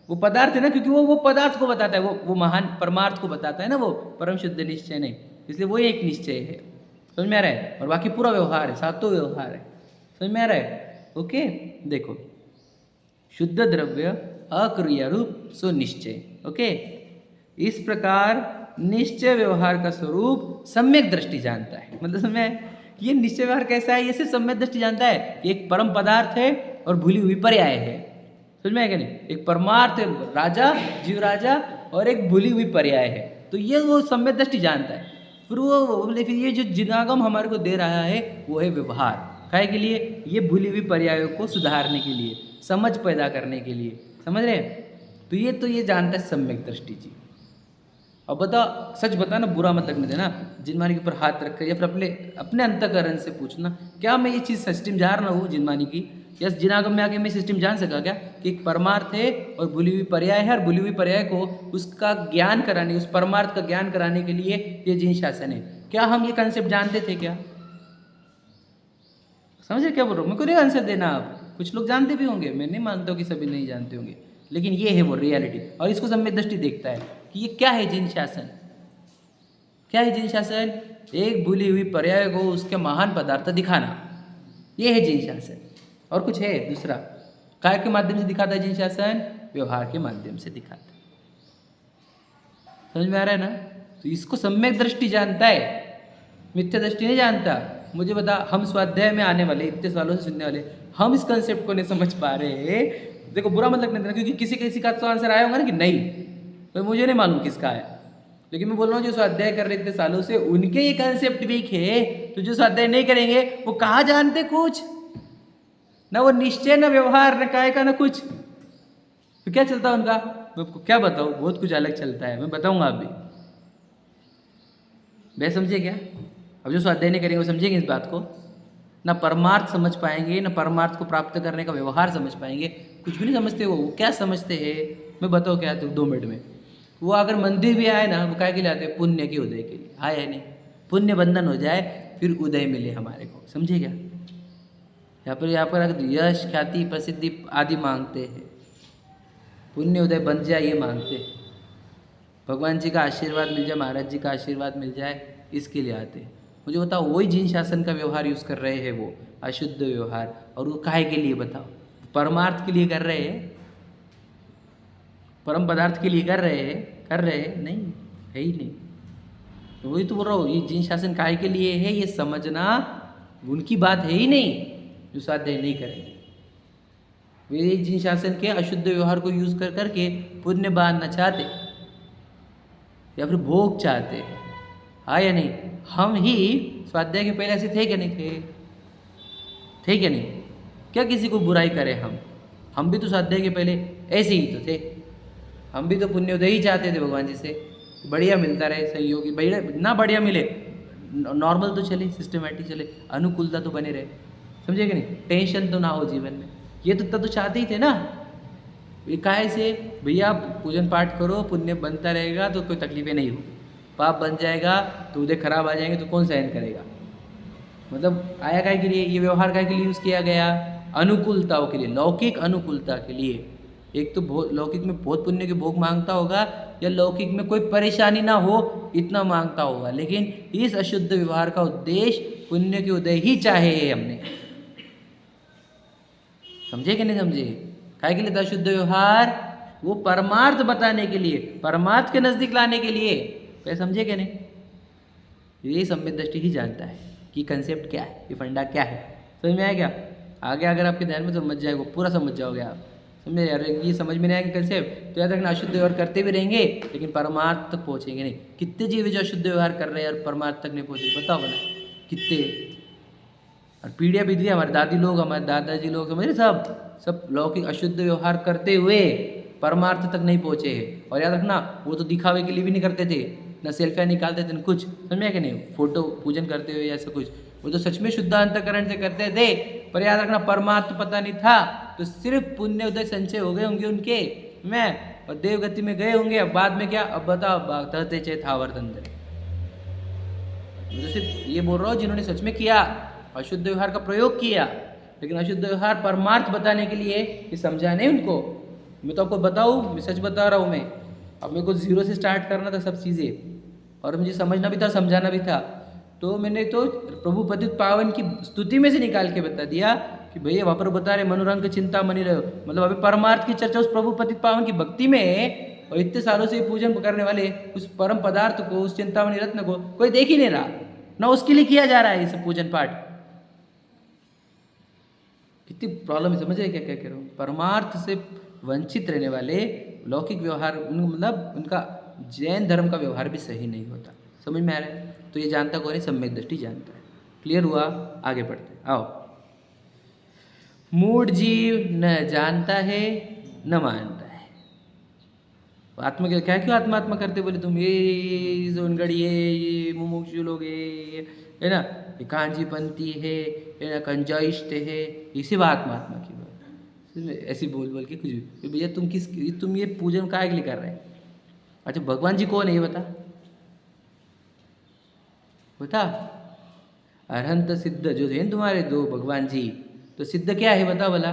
वो पदार्थ है ना, क्योंकि वो पदार्थ को बताता है, वो महान परमार्थ को बताता है ना, वो परम शुद्ध निश्चय नहीं, इसलिए वो एक निश्चय है। समझ में आ रहा है? और बाकी पूरा व्यवहार है, 7 व्यवहार है। समझ में आ रहा है? ओके देखो, शुद्ध द्रव्य अक्रिया रूप सो निश्चय। ओके, इस प्रकार निश्चय व्यवहार का स्वरूप सम्यक दृष्टि जानता है। मतलब समझ में ये निश्चय व्यवहार कैसा है, ये सिर्फ सम्यक दृष्टि जानता है। एक परम पदार्थ है और भूली हुई पर्याय है। समझ में आएगा नहीं? एक परमार्थ राजा, जीव राजा, और एक भूली हुई पर्याय है, तो ये वो सम्यक दृष्टि जानता है। फिर वो फिर ये जो जिनागम हमारे को दे रहा है वो है व्यवहार। काहे के लिए? ये भूली हुई पर्यायों को सुधारने के लिए, समझ पैदा करने के लिए। समझ रहे? तो ये जानता है सम्यक दृष्टि जी। अब बता, सच बता ना, बुरा मत लगने देना। जिनमानी के ऊपर हाथ रख कर या फिर अपने अंतःकरण से पूछना, क्या मैं ये चीज़ सच में जा रहा हूँ जिनमानी की? यस जिनागम में आके मैं सिस्टम जान सका क्या कि एक परमार्थ है और भूली हुई पर्याय है, और भूली हुई पर्याय को उसका ज्ञान कराने, उस परमार्थ का ज्ञान कराने के लिए ये जिन शासन है। क्या हम ये कंसेप्ट जानते थे क्या? समझे क्या बोल रहा हूँ? मेरे को नहीं आंसर देना आप, कुछ लोग जानते भी होंगे, मैं नहीं मानता हूँ कि सभी नहीं जानते होंगे, लेकिन ये है वो रियलिटी। और इसको सम्यक दृष्टि देखता है कि ये क्या है जिन शासन, क्या है जिन शासन? एक भूली हुई पर्याय को उसके महान पदार्थ दिखाना, ये है जिन शासन। और कुछ है दूसरा? काय के माध्यम से दिखाता है जिन शासन? व्यवहार के माध्यम से दिखाता है। समझ में आ रहा है ना? तो इसको सम्यक दृष्टि जानता है, मिथ्या दृष्टि नहीं जानता। मुझे बता, हम स्वाध्याय में आने वाले, इतने सालों से सुनने वाले, हम इस कंसेप्ट को नहीं समझ पा रहे। देखो बुरा मत लगने देना, क्योंकि किसी किसी का तो आंसर आया होगा ना कि नहीं, तो मुझे नहीं मालूम किसका आया, लेकिन मैं बोल रहा हूँ जो स्वाध्याय कर रहे इतने सालों से उनके ये कंसेप्ट वीक है। तो जो स्वाध्याय नहीं करेंगे वो कहाँ जानते कुछ, ना वो निश्चय, ना व्यवहार, ना काय का, ना कुछ। तो क्या चलता है उनका? मैं आपको क्या बताऊँ, बहुत कुछ अलग चलता है, मैं बताऊंगा अभी। वे समझे क्या? अब जो स्वाध्याय नहीं करेंगे वो समझेंगे इस बात को, ना परमार्थ समझ पाएंगे, ना परमार्थ को प्राप्त करने का व्यवहार समझ पाएंगे, कुछ भी नहीं समझते। वो क्या समझते हैं, मैं बताऊँ क्या? तो 2 मिनट में वो अगर मंदिर भी आए ना, वो क्या के लिए आते हैं? पुण्य के उदय के लिए। हाँ या नहीं? पुण्य बंधन हो जाए फिर उदय मिले हमारे को, समझे क्या? यहाँ पर अगर यश, ख्याति, प्रसिद्धि आदि मांगते हैं, पुण्य उदय बन जाए ये मांगते हैं, भगवान जी का आशीर्वाद मिल जाए, महाराज जी का आशीर्वाद मिल जाए, इसके लिए आते हैं। मुझे बताओ, वही जिन शासन का व्यवहार यूज़ कर रहे हैं वो अशुद्ध व्यवहार, और वो काहे के लिए बताओ? परमार्थ के लिए कर रहे हैं, परम पदार्थ के लिए कर रहे हैं? नहीं, है ही नहीं। तो वही तो बोल रहा हूँ, ये जिन शासन काहे के लिए है ये समझना उनकी बात है ही नहीं, जो स्वाध्याय नहीं करेंगे। वे जिन शासन के अशुद्ध व्यवहार को यूज कर करके पुण्य बांधना चाहते या फिर भोग चाहते, हाँ या नहीं? हम ही स्वाध्याय के पहले ऐसे थे क्या नहीं थे? थे क्या नहीं? क्या किसी को बुराई करें हम भी तो स्वाध्याय के पहले ऐसे ही तो थे। हम भी तो पुण्योदय ही चाहते थे भगवान जी से, बढ़िया मिलता रहे, सहयोगी बढ़िया ना, बढ़िया मिले, नॉर्मल तो चले, सिस्टमेटिक चले, अनुकूलता तो बने रहे, समझे कि नहीं? टेंशन तो ना हो जीवन में, ये तो तब तो चाहते ही थे ना। ये काहे से? भैया पूजन पाठ करो, पुण्य बनता रहेगा तो कोई तकलीफें नहीं होगी, पाप बन जाएगा तो उदय खराब आ जाएंगे तो कौन सहन करेगा। मतलब आया काय के लिए, ये व्यवहार काय के लिए यूज़ किया गया? अनुकूलताओं के लिए, लौकिक अनुकूलता के लिए। एक तो लौकिक में बहुत पुण्य के भोग मांगता होगा, या लौकिक में कोई परेशानी ना हो इतना मांगता होगा, लेकिन इस अशुद्ध व्यवहार का उद्देश्य पुण्य के उदय ही चाहे है हमने। समझे कि नहीं समझे? काय के लिए था अशुद्ध व्यवहार? वो परमार्थ बताने के लिए, परमार्थ के नजदीक लाने के लिए। क्या समझे कि नहीं? ये सम्यक दृष्टि ही जानता है कि कंसेप्ट क्या है, ये फंडा क्या है। समझ में आया क्या? आगे अगर आपके ध्यान में समझ जाएगा, पूरा समझ जाओगे आप। समझे यार? ये समझ में नहीं आएगा कंसेप्ट तो याद रखना, अशुद्ध व्यवहार करते भी रहेंगे लेकिन परमार्थ तक पहुँचेंगे नहीं। कितने जीव जो अशुद्ध व्यवहार कर रहे हैं और परमार्थ तक नहीं पहुँचे, बताओ ना कितने? और पीढ़ियाँ बीत गई, हमारे दादी लोग, हमारे दादाजी लोग, समझ रहे, सब लौकिक अशुद्ध व्यवहार करते हुए परमार्थ तक नहीं पहुँचे हैं। और याद रखना, वो तो दिखावे के लिए भी नहीं करते थे, ना सेल्फियाँ निकालते थे, न कुछ, समझ में कि नहीं? फोटो पूजन करते हुए ऐसा कुछ, वो तो सच में शुद्ध अंतःकरण से करते थे। पर याद रखना, परमार्थ पता नहीं था, तो सिर्फ पुण्य उदय संचय हो गए होंगे उनके में, और देवगति में गए होंगे। अब बाद में क्या? अब बताओ, तहते चे थावर तंत्र। मुझे सिर्फ ये बोल रहा हूँ जिन्होंने सच में किया, अशुद्ध व्यवहार का प्रयोग किया, लेकिन अशुद्ध व्यवहार परमार्थ बताने के लिए ये समझा नहीं उनको। मैं तो आपको बताऊँ, मैं सच बता रहा हूँ। मैं अब मेरे को 0 से स्टार्ट करना था सब चीज़ें, और मुझे समझना भी था, समझाना भी था। तो मैंने तो प्रभु पतित पावन की स्तुति में से निकाल के बता दिया कि भैया वहाँ पर बता रहे मनोरंग चिंता मनी रहो, मतलब अभी परमार्थ की चर्चा उस प्रभु पतित पावन की भक्ति में है। और इतने सालों से पूजन करने वाले उस परम पदार्थ को, उस चिंतामणि रत्न को कोई देख ही नहीं रहा, ना उसके लिए किया जा रहा है ये सब पूजन पाठ। कितनी प्रॉब्लम है, समझ रहे क्या क्या कह रहा हूँ? परमार्थ से वंचित रहने वाले लौकिक व्यवहार, मतलब उनका जैन धर्म का व्यवहार भी सही नहीं होता। समझ में आ रहा है? तो ये जानता कौन है? सम्यक दृष्टि जानता है। क्लियर हुआ? आगे बढ़ते हैं, आओ। मूढ़ जीव न जानता है न मानता है। आत्मा क्या क्यों आत्मा आत्मा करते बोले तुम, ये सोनगढ़ी ये मुमुक्षु लोग है ना, ये कांजीपंथी है ना, कंजाइस्ट है, ये सिर्फ आत्मा आत्मा की बात ऐसी बोल बोल के कुछ भी। भैया तुम ये पूजन काहे के लिए कर रहे हैं? अच्छा भगवान जी कौन है ये बता बता। अरहंत सिद्ध जो है तुम्हारे दो भगवान जी, तो सिद्ध क्या है बता भला?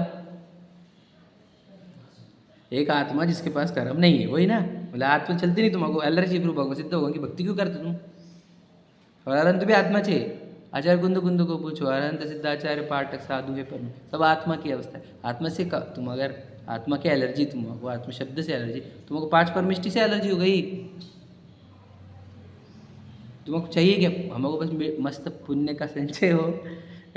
एक आत्मा जिसके पास कर्म नहीं है, वही ना। बोले आत्मा चलती नहीं तुमको, एलर्जी प्रूफ भगवान सिद्ध भगवान की भक्ति क्यों करते तुम? और अरहंत भी आत्मा छे। आचार्य कुंद को पूछो, अरहंत सिद्धाचार्य पाठक साधु है परम, सब आत्मा की अवस्था है। आत्मा से तुम अगर आत्मा की एलर्जी तुमको, आत्मा शब्द से एलर्जी, तुमको 5 परमिष्टि से एलर्जी हो गई। तुमको चाहिए क्या? हमको बस मस्त पुण्य का संचय हो,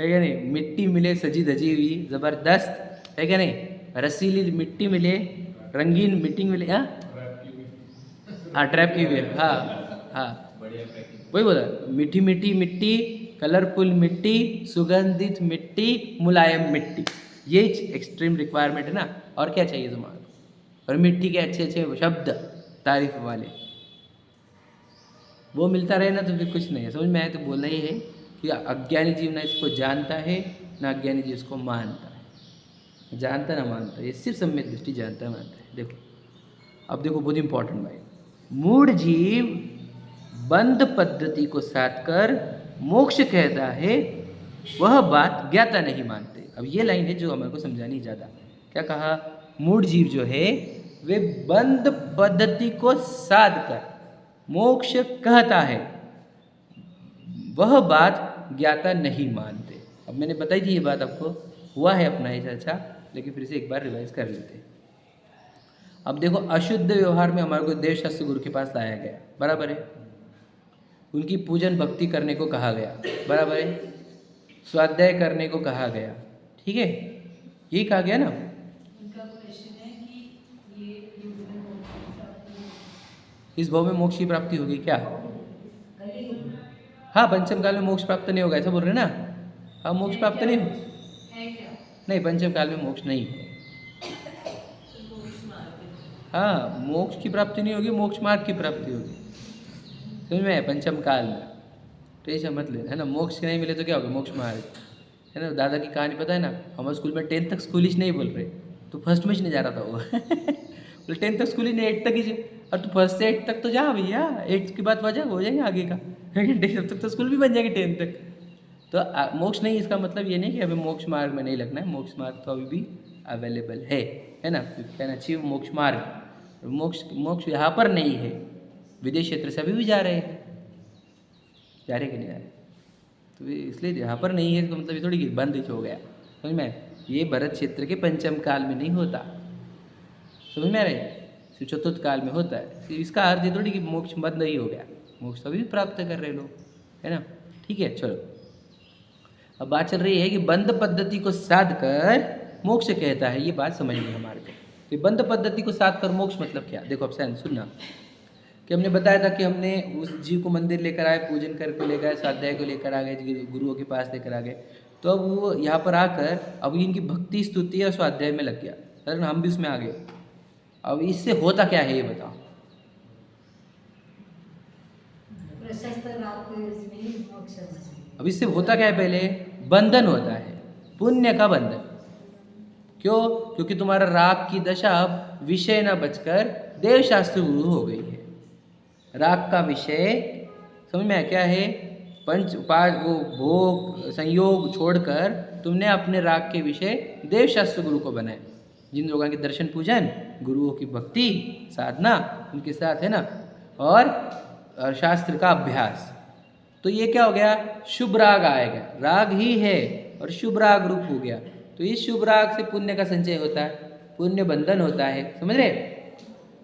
है क्या नहीं? मिट्टी मिले सजी धजी हुई जबरदस्त, है क्या नहीं? रसीली मिट्टी मिले, रंगीन मिट्टी मिले। हाँ ट्रैप की हुई है। हाँ वही बोला, मीठी मीठी मिट्टी, कलरफुल मिट्टी, सुगंधित मिट्टी, मुलायम मिट्टी, ये एक्सट्रीम रिक्वायरमेंट है ना। और क्या चाहिए तुम्हारे? और मिट्टी के अच्छे अच्छे शब्द तारीफ वाले, वो मिलता रहे ना तो फिर कुछ नहीं है। समझ में आए? तो बोलना ही है कि अज्ञानी जीव ना इसको जानता है, ना अज्ञानी जीव इसको मानता है। जानता ना मानता, ये सिर्फ सम्यक दृष्टि जानता मानता है। देखो अब देखो बहुत इंपॉर्टेंट भाई, मूढ़ जीव बंध पद्धति को साध कर मोक्ष कहता है, वह बात ज्ञाता नहीं मानते। अब ये लाइन है जो हमारे को समझानी ज़्यादा। क्या कहा? मूढ़ जीव जो है वे बंध पद्धति को साध कर मोक्ष कहता है, वह बात ज्ञाता नहीं मानते। अब मैंने बताई थी ये बात आपको, हुआ है अपना ही चर्चा, लेकिन फिर से एक बार रिवाइज कर लेते हैं। अब देखो अशुद्ध व्यवहार में हमारे को देवशास्त्र गुरु के पास लाया गया, बराबर है। उनकी पूजन भक्ति करने को कहा गया, बराबर है। स्वाध्याय करने को कहा गया, ठीक है, यही कहा गया ना। उनका क्वेश्चन है कि ये युग में मोक्ष प्राप्त नहीं इस भाव में मोक्ष की प्राप्ति होगी क्या? कलियुग हाँ पंचम काल में मोक्ष प्राप्त नहीं होगा, ऐसा बोल रहे हैं ना। हाँ मोक्ष प्राप्त नहीं हो, है क्या? नहीं पंचम काल में मोक्ष नहीं है। हाँ मोक्ष की प्राप्ति नहीं होगी, मोक्ष मार्ग की प्राप्ति होगी। समझ में? पंचम काल में तो ऐसा मत ले, है ना। मोक्ष नहीं मिले तो क्या होगा? मोक्ष मार्ग, है ना। दादा की कहानी पता है ना, हमारे स्कूल में 10th तक स्कूल ही नहीं बोल रहे, तो फर्स्ट में ही नहीं जा रहा था वो बोले 10th तक स्कूल ही नहीं, 8 तक ही। और तू फर्स्ट से 8 तक तो जा भैया, 8 के बाद वजह हो जाएंगे आगे का, तब तक तो स्कूल भी बन जाएंगे 10th तक। तो मोक्ष नहीं, इसका मतलब ये नहीं कि अभी मोक्ष मार्ग में नहीं लगना है। मोक्ष मार्ग तो अभी भी अवेलेबल है ना। कैन अचीव मोक्ष मार्ग। मोक्ष यहाँ पर नहीं है, विदेश क्षेत्र से अभी भी जा रहे हैं, जा रहे कि नहीं जा रहे? तो इसलिए यहाँ पर नहीं है, तो मतलब ये थोड़ी बंद ही हो गया। समझ में? ये भरत क्षेत्र के पंचम काल में नहीं होता, समझ में आ रहे? चतुर्थ काल में होता है। इसका अर्थ ये थोड़ी कि मोक्ष बंद ही हो गया, मोक्ष अभी भी प्राप्त कर रहे लोग, है ना। ठीक है, चलो अब बात चल रही है कि बंध पद्धति को साध कर मोक्ष कहता है। ये बात समझनी हमारे को, कि बंध पद्धति को साध कर मोक्ष मतलब क्या? देखो अब सैन सुनना, कि हमने बताया था कि हमने उस जीव को मंदिर लेकर आए, पूजन करके ले गए, स्वाध्याय को लेकर आ गए, गुरुओं के पास लेकर आ गए। तो अब वो यहाँ पर आकर अब इनकी भक्ति स्तुति और स्वाध्याय में लग गया, सर हम भी उसमें आ गए। अब इससे होता क्या है ये बताओ? प्रशस्त लाभ को इसमें मोक्ष समझिए। अब इससे होता क्या है? पहले बंधन होता है, पुण्य का बंधन। क्यों? क्योंकि तुम्हारा राग की दशा अब विषय न बचकर देवशास्त्र गुरु हो गई है। राग का विषय समझ में आया क्या है? पंच पांच वो भोग संयोग छोड़कर तुमने अपने राग के विषय देवशास्त्र गुरु को बनाए। जिन लोगों के दर्शन पूजन, गुरुओं की भक्ति साधना उनके साथ, है ना, और शास्त्र का अभ्यास, तो ये क्या हो गया? शुभ राग आएगा, राग ही है और शुभ राग रूप हो गया। तो इस शुभ राग से पुण्य का संचय होता है, पुण्य बंधन होता है, समझ रहे?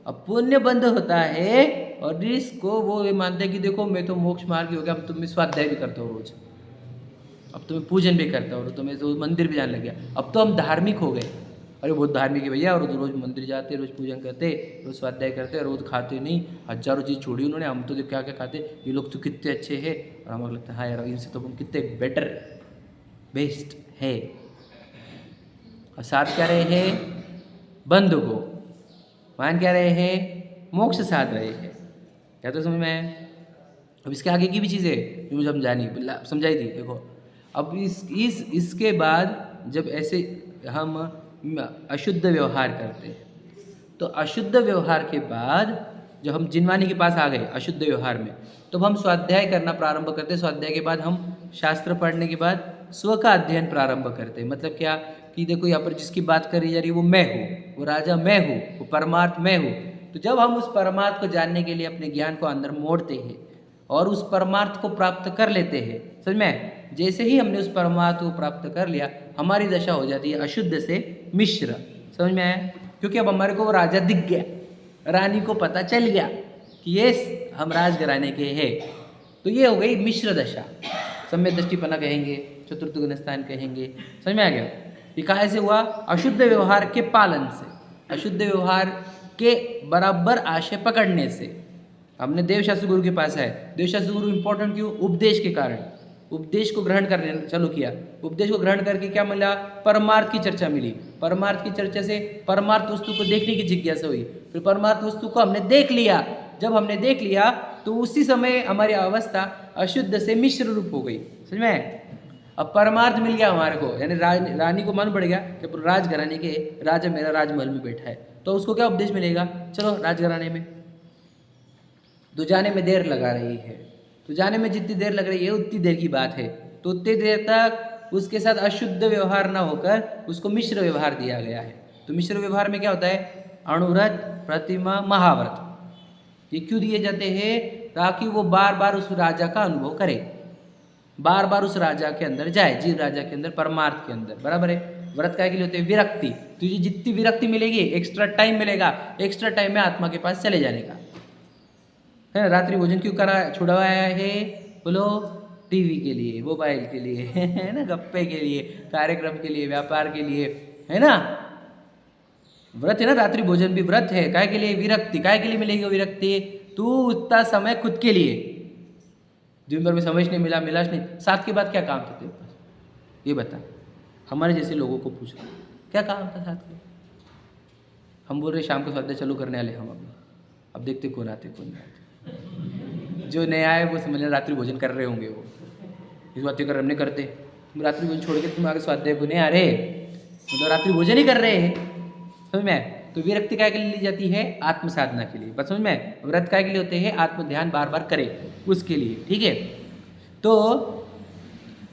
अब पुण्य बंध होता है और इसको वो ये मानते हैं कि देखो मैं तो मोक्ष मार्ग हो गया, अब तुम्हें स्वाध्याय भी करता हूँ रोज, अब तुम्हें पूजन भी करता हूँ, तुम्हें तो मंदिर भी जाने लग गया, अब तो हम धार्मिक हो गए। अरे बहुत धार्मिक है भैया, और तो रोज मंदिर जाते, रोज पूजन करते, रोज स्वाध्याय करते, रोज खाते नहीं, हजारों चीज़ छोड़ी उन्होंने, हम तो क्या क्या खाते, ये लोग तो कितने अच्छे हैं। और हमें लगता है हाँ यार इनसे तो हम कितने बेटर बेस्ट है। और साथ क्या रहे हैं? बंधु को मान क्या रहे हैं? मोक्ष साध रहे हैं। क्या तो समझ में आया? अब इसके आगे की भी चीज़ें जो मुझे समझाई थी। देखो अब इसके बाद जब ऐसे हम अशुद्ध व्यवहार करते हैं, तो अशुद्ध व्यवहार के बाद जब हम जिनवानी के पास आ गए अशुद्ध व्यवहार में, तो हम स्वाध्याय करना प्रारंभ करते हैं। स्वाध्याय के बाद हम शास्त्र पढ़ने के बाद स्व का अध्ययन प्रारंभ करते हैं। मतलब क्या कि देखो यहाँ पर जिसकी बात करी जा रही है वो मैं हूँ, वो राजा मैं हूँ, वो परमार्थ मैं हूँ। तो जब हम उस परमार्थ को जानने के लिए अपने ज्ञान को अंदर मोड़ते हैं और उस परमार्थ को प्राप्त कर लेते हैं, समझ में, जैसे ही हमने उस परमार्थ को प्राप्त कर लिया हमारी दशा हो जाती है अशुद्ध से मिश्र। समझ में आया? क्योंकि अब हमारे को वो राजा दिख गया, रानी को पता चल गया कि ये हम राजघराने के हैं। तो ये हो गई मिश्र दशा, सम्यक दृष्टिपना कहेंगे, चतुर्थ गुण स्थान कहेंगे। समझ में आ गया? ये कहाँ से हुआ? अशुद्ध व्यवहार के पालन से, अशुद्ध व्यवहार के बराबर आशय पकड़ने से। हमने देवशास्त्र गुरु के पास है। देवशास्त्र गुरु इंपॉर्टेंट क्यों? उपदेश के कारण। उपदेश को ग्रहण करने चालू किया। उपदेश को ग्रहण करके क्या मिला? परमार्थ की चर्चा मिली। परमार्थ की चर्चा से परमार्थ वस्तु को देखने की जिज्ञासा हुई। फिर परमार्थ वस्तु को हमने देख लिया। जब हमने देख लिया तो उसी समय हमारी अवस्था अशुद्ध से मिश्र रूप हो गई। समझ में? अब परमार्थ मिल गया हमारे को, यानी रानी को मालूम पड़ गया कि राजघराने के राजा मेरा राजमहल में बैठा है। तो उसको क्या उपदेश मिलेगा? चलो राजघराने में। तो जाने में देर लगा रही है, तो जाने में जितनी देर लग रही है उतनी देर की बात है। तो उतनी देर तक उसके साथ अशुद्ध व्यवहार ना होकर उसको मिश्र व्यवहार दिया गया है। तो मिश्र व्यवहार में क्या होता है? अणुव्रत, प्रतिमा, महाव्रत, ये क्यों दिए जाते हैं? ताकि वो बार बार उस राजा का अनुभव करे, बार बार उस राजा के अंदर जाए, जीव राजा के अंदर, परमार्थ के अंदर। बराबर है? व्रत क्या के लिए होते हैं? विरक्ति। तुझे जितनी विरक्ति मिलेगी एक्स्ट्रा टाइम मिलेगा, एक्स्ट्रा टाइम में आत्मा के पास चले जाने का है ना। रात्रि भोजन क्यों छुड़वाया है? बोलो, टीवी के लिए, मोबाइल के लिए, है ना, गप्पे के लिए, कार्यक्रम के लिए, व्यापार के लिए, है ना। व्रत है ना, रात्रि भोजन भी व्रत है। काय के लिए? विरक्ति। काय के लिए मिलेगी वो विरक्ति? तू उतना समय खुद के लिए, दिन भर में समझ नहीं मिला, मिलाश नहीं, साथ के बाद क्या काम था तेरे पास? ये बता। हमारे जैसे लोगों को पूछ, क्या काम था साथ में? हम बोल रहे शाम को स्वाध्याय चालू करने वाले हम। अब देखते कौन आते कौन नहीं आते। जो नया है वो समझ लेना रात्रि भोजन कर रहे होंगे। वो इस बात कर हमने करते, तुम रात्रि भोजन छोड़ के तुम आगे स्वाध्याय को नहीं आ रहे, मतलब रात्रि भोजन ही कर रहे हैं। समझ में? तो विरक्ति काय के लिए ली जाती है? आत्म साधना के लिए। बस समझ में? व्रत काय के लिए होते हैं? आत्म ध्यान बार बार करे उसके लिए। ठीक है? तो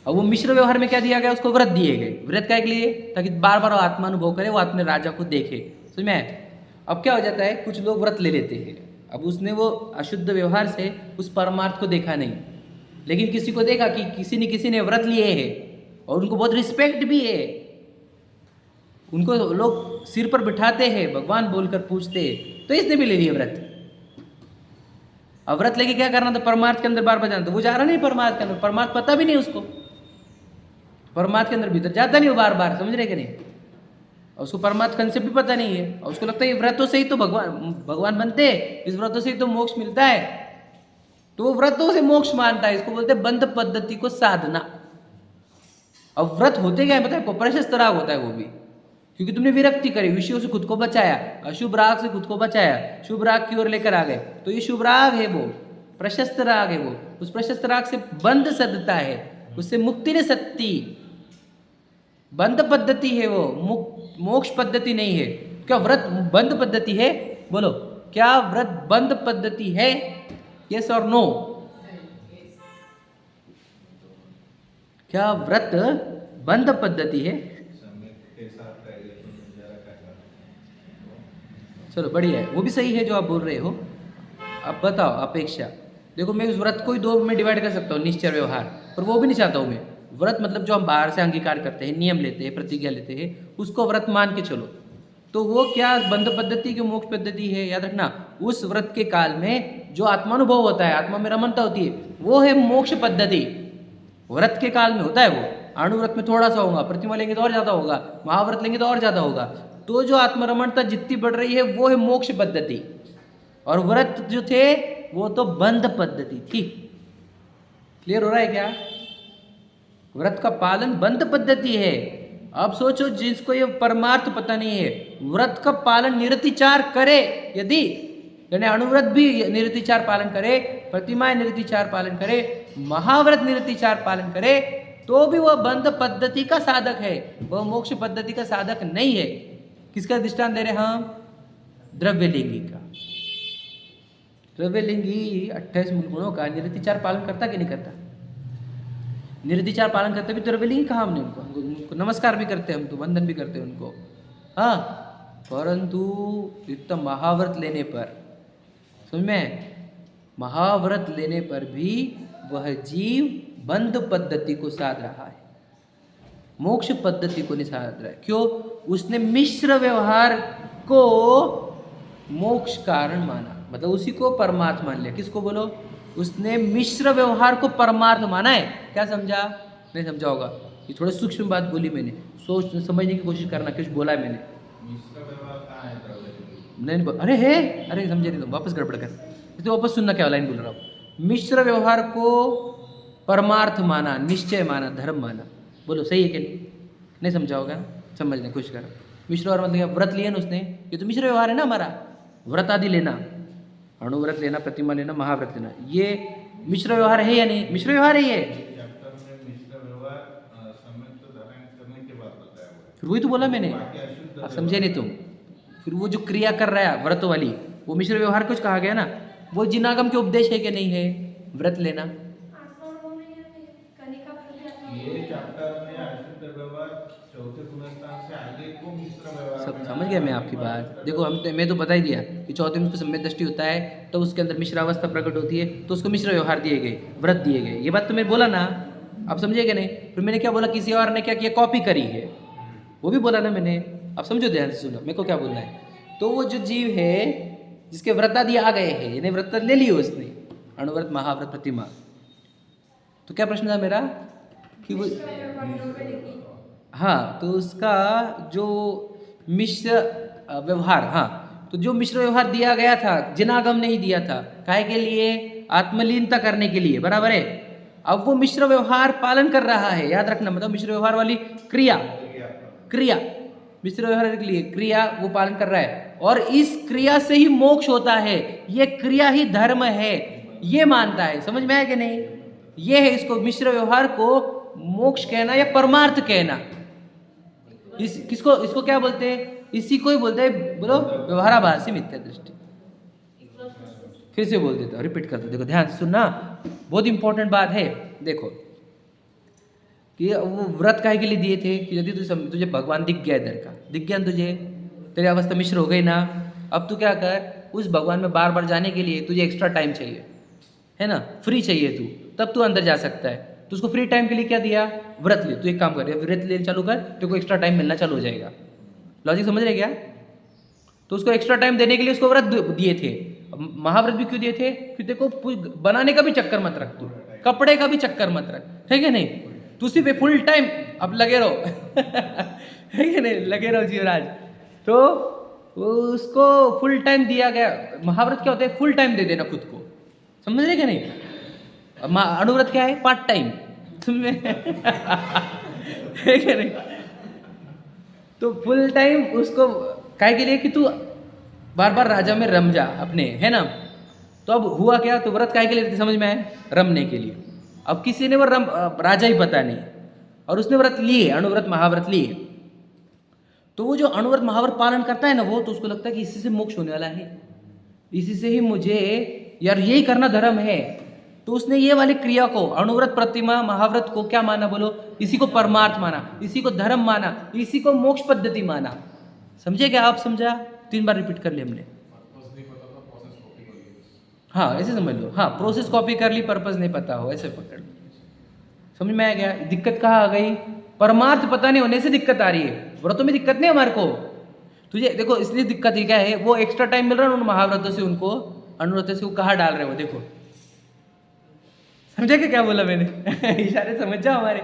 अब वो मिश्र व्यवहार में क्या दिया गया? उसको व्रत दिए गए। व्रत काय के लिए? ताकि बार बार वो आत्मा अनुभव करे, वो अपने राजा को देखे। समझ में? अब क्या हो जाता है, कुछ लोग व्रत ले लेते हैं। अब उसने वो अशुद्ध व्यवहार से उस परमार्थ को देखा नहीं, लेकिन किसी को देखा कि किसी ने व्रत लिए हैं और उनको बहुत रिस्पेक्ट भी है, उनको लोग सिर पर बिठाते हैं, भगवान बोलकर पूछते हैं, तो इसने भी ले लिया व्रत। अब व्रत लेके क्या करना था? परमार्थ के अंदर बार बार जाना। तो वो जा रहा नहीं परमार्थ के अंदर, परमार्थ पता भी नहीं उसको, परमार्थ के अंदर भीतर जाता नहीं वो बार बार। समझ रहे कि नहीं? और उसको परमार्थ कंसेप्ट भी पता नहीं है, और उसको लगता है ये व्रतों से ही तो भगवान बनते हैं, इस व्रतों से ही तो मोक्ष मिलता है। तो वो व्रतों से मोक्ष मानता है। इसको बोलते हैं बंध पद्धति को साधना। अब व्रत होते क्या है पता है? प्रशस्त राग होता है वो भी, क्योंकि तुमने विरक्ति करी, विषयों से खुद को बचाया, अशुभ राग से खुद को बचाया, शुभ राग की ओर लेकर आ गए। तो ये शुभ राग है, वो प्रशस्त राग है। वो उस प्रशस्त राग से बंध सदता है, उससे मुक्ति ने सत्ती। बंध पद्धति है वो, मोक्ष पद्धति नहीं है। क्या व्रत बंध पद्धति है? बोलो, क्या व्रत बंध पद्धति है? यस और नो? क्या व्रत बंध पद्धति है? चलो बढ़िया है, वो भी सही है जो आप बोल रहे हो। अब बताओ अपेक्षा। देखो मैं उस व्रत को ही दो में डिवाइड कर सकता हूँ, निश्चय व्यवहार, पर वो भी नहीं चाहता हूँ मैं। व्रत मतलब जो हम बाहर से अंगीकार करते हैं, नियम लेते हैं, प्रतिज्ञा लेते हैं, उसको व्रत मान के चलो। तो वो क्या बंध पद्धति की मोक्ष पद्धति है? याद रखना, उस व्रत के काल में जो आत्मानुभव होता है, आत्मा में रमणता होती है, वो है मोक्ष पद्धति। व्रत के काल में होता है वो। अणुव्रत में थोड़ा सा होगा, प्रतिमा लेंगे तो और ज़्यादा होगा, महाव्रत लेंगे तो और ज़्यादा होगा। तो जो आत्मरमणता जितनी बढ़ रही है वो है मोक्ष पद्धति, और व्रत जो थे वो तो बंध पद्धति थी। क्लियर हो रहा है क्या? व्रत का पालन बंध पद्धति है। अब सोचो जिसको ये परमार्थ पता नहीं है, व्रत का पालन निरतिचार करे यदि, यानी अणुव्रत भी निरतिचार पालन करे, प्रतिमाएं निरतिचार पालन करे, महाव्रत निरतिचार पालन करे, तो भी वह बंध पद्धति का साधक है, वह मोक्ष पद्धति का साधक नहीं है। किसका दृष्टांत दे रहे हम? द्रव्यलिंगी का। द्रव्यलिंगी 28 मूल गुणों का निरतिचार पालन करता कि नहीं करता? निरतिचार पालन करते भी द्रव्यलिंगी कहा हमने उनको नमस्कार भी करते हैं, हम तो वंदन भी करते हैं उनको, हाँ। परंतु युक्त महाव्रत लेने पर, समझ में, महाव्रत लेने पर भी वह जीव बंध पद्धति को साध रहा है, मोक्ष पद्धति को नहीं साध रहा है। क्यों? उसने मिश्र व्यवहार को मोक्ष कारण माना, मतलब उसी को परमार्थ मान लिया। किसको बोलो? उसने मिश्र व्यवहार को परमार्थ माना है। क्या समझा? नहीं समझा होगा, ये थोड़ा सूक्ष्म बात बोली मैंने, सोच समझने की कोशिश करना, कुछ बोला है मैंने। मिश्र व्यवहार कहाँ है नहीं, अरे है, अरे समझे नहीं, तुम वापस गड़बड़ कर, तो वापस सुनना क्या लाइन बोल रहा हूँ। मिश्र व्यवहार को परमार्थ माना, निश्चय माना, धर्म माना। बोलो सही है कि नहीं समझा होगा? समझने की कोशिश करो। मिश्र व्यवहार मतलब क्या? व्रत लिया ना उसने, ये तो मिश्र व्यवहार है ना हमारा। व्रत आदि लेना, अणुव्रत लेना, प्रतिमा लेना, महाव्रत लेना, ये मिश्र व्यवहार है या नहीं? मिश्र व्यवहार है ये। चैप्टर में मिश्र व्यवहार सम्यक्त धारण करने के बाद बताया हुआ है। फिर वही तो बोला मैंने, बाकी अशुद्ध आप समझे नहीं तुम। फिर वो जो क्रिया कर रहा है व्रत वाली, वो मिश्र व्यवहार कुछ कहा गया ना, वो जिनागम के उपदेश है कि नहीं है? व्रत लेना, ये चैप्टर में अशुद्ध व्यवहार चौथे गुणस्थान से आगे को मिश्र व्यवहार सब समझ गया मैं आपकी बात। देखो मैं तो बता ही दिया कि चौथे में उसको सम्यक दृष्टि होता है, तो उसके अंदर मिश्रावस्था प्रकट होती है, तो उसको मिश्र व्यवहार दिए गए, व्रत दिए गए। ये बात तो मैं बोला ना, आप समझे कि नहीं? फिर मैंने क्या बोला? किसी और ने क्या किया? कॉपी करी है, वो भी बोला ना मैंने। आप समझो, ध्यान से सुनो मेरे को क्या बोलना है। तो वो जो जीव है जिसके व्रत आदि आ गए हैं, यानी व्रत ले लिए उसने, अणुव्रत, महाव्रत, प्रतिमा, तो क्या प्रश्न था मेरा कि वो, हाँ, तो उसका जो मिश्र व्यवहार, हाँ, तो जो मिश्र व्यवहार दिया गया था, जिनागम नहीं दिया था, काहे के लिए? आत्मलीनता करने के लिए, बराबर है। अब वो मिश्र व्यवहार पालन कर रहा है, याद रखना, मतलब मिश्र व्यवहार वाली क्रिया मिश्र व्यवहार के लिए क्रिया वो पालन कर रहा है, और इस क्रिया से ही मोक्ष होता है, ये क्रिया ही धर्म है, ये मानता है। समझ में आया कि नहीं? ये है, इसको मिश्र व्यवहार को मोक्ष कहना या परमार्थ कहना। इसको क्या बोलते हैं? इसी को ही बोलते हैं, बोलो, व्यवहाराभासी मिथ्या दृष्टि। फिर से बोल देता हूँ, रिपीट करता हूँ, देखो ध्यान से सुनना, बहुत इंपॉर्टेंट बात है। देखो कि वो व्रत काहे के लिए दिए थे? कि यदि तुझे भगवान दिख गया, इधर का दिख गया तुझे, तेरी अवस्था मिश्र हो गई ना, अब तू क्या कर, उस भगवान में बार बार जाने के लिए तुझे एक्स्ट्रा टाइम चाहिए, है ना, फ्री चाहिए तू, तब तू अंदर जा सकता है। तो उसको फ्री टाइम के लिए क्या दिया? व्रत ले। तू एक काम कर, व्रत लेना चालू कर, तेरे को एक्स्ट्रा टाइम मिलना चालू हो जाएगा। लॉजिक समझ रहे क्या? तो उसको एक्स्ट्रा टाइम देने के लिए उसको व्रत दिए थे। महाव्रत भी क्यों दिए थे? कि तेरे को बनाने का भी चक्कर मत रख, तू कपड़े का भी चक्कर मत रख, ठीक है नहीं? तू सिर्फ फुल टाइम अब लगे रहो है कि नहीं? लगे रहो जीवराज। तो उसको फुल टाइम दिया गया। महाव्रत क्या होता है? फुल टाइम दे देना खुद को, समझ रहे क्या नहीं? अणुव्रत क्या है? पार्ट टाइम, है क्या नहीं? तो फुल टाइम उसको काहे के लिए? कि तू बार बार राजा में रम जा अपने, है ना? तो अब हुआ क्या? तो व्रत काहे के लिए? समझ में आए? रमने के लिए। अब किसी ने वो राजा ही पता नहीं, और उसने व्रत लिए, अणुव्रत, महाव्रत लिए। तो वो जो अणुव्रत, महाव्रत पालन करता है ना, वो तो उसको लगता है कि इसी से मोक्ष होने वाला है, इसी से ही मुझे यार यही करना धर्म है। तो उसने ये वाली क्रिया को, अणुव्रत, प्रतिमा, महाव्रत को क्या माना? बोलो, इसी को परमार्थ माना, इसी को धर्म माना, इसी को मोक्ष पद्धति माना। समझे क्या? आप समझा? 3 बार रिपीट कर लिया हमने। हाँ, ऐसे समझ लो। हाँ, प्रोसेस कॉपी कर ली, पर्पस नहीं पता हो, ऐसे पकड़ लो। समझ में आ गया? दिक्कत कहाँ आ गई? परमार्थ पता नहीं होने से दिक्कत आ रही है। व्रतों में दिक्कत नहीं हमारे को, तुझे देखो इसलिए दिक्कत ही क्या है? वो एक्स्ट्रा टाइम मिल रहा है उन महाव्रतों से, उनको अणुव्रतों से वो कहाँ डाल रहे हो? देखो, समझे क्या बोला मैंने? इशारे समझ जाओ हमारे।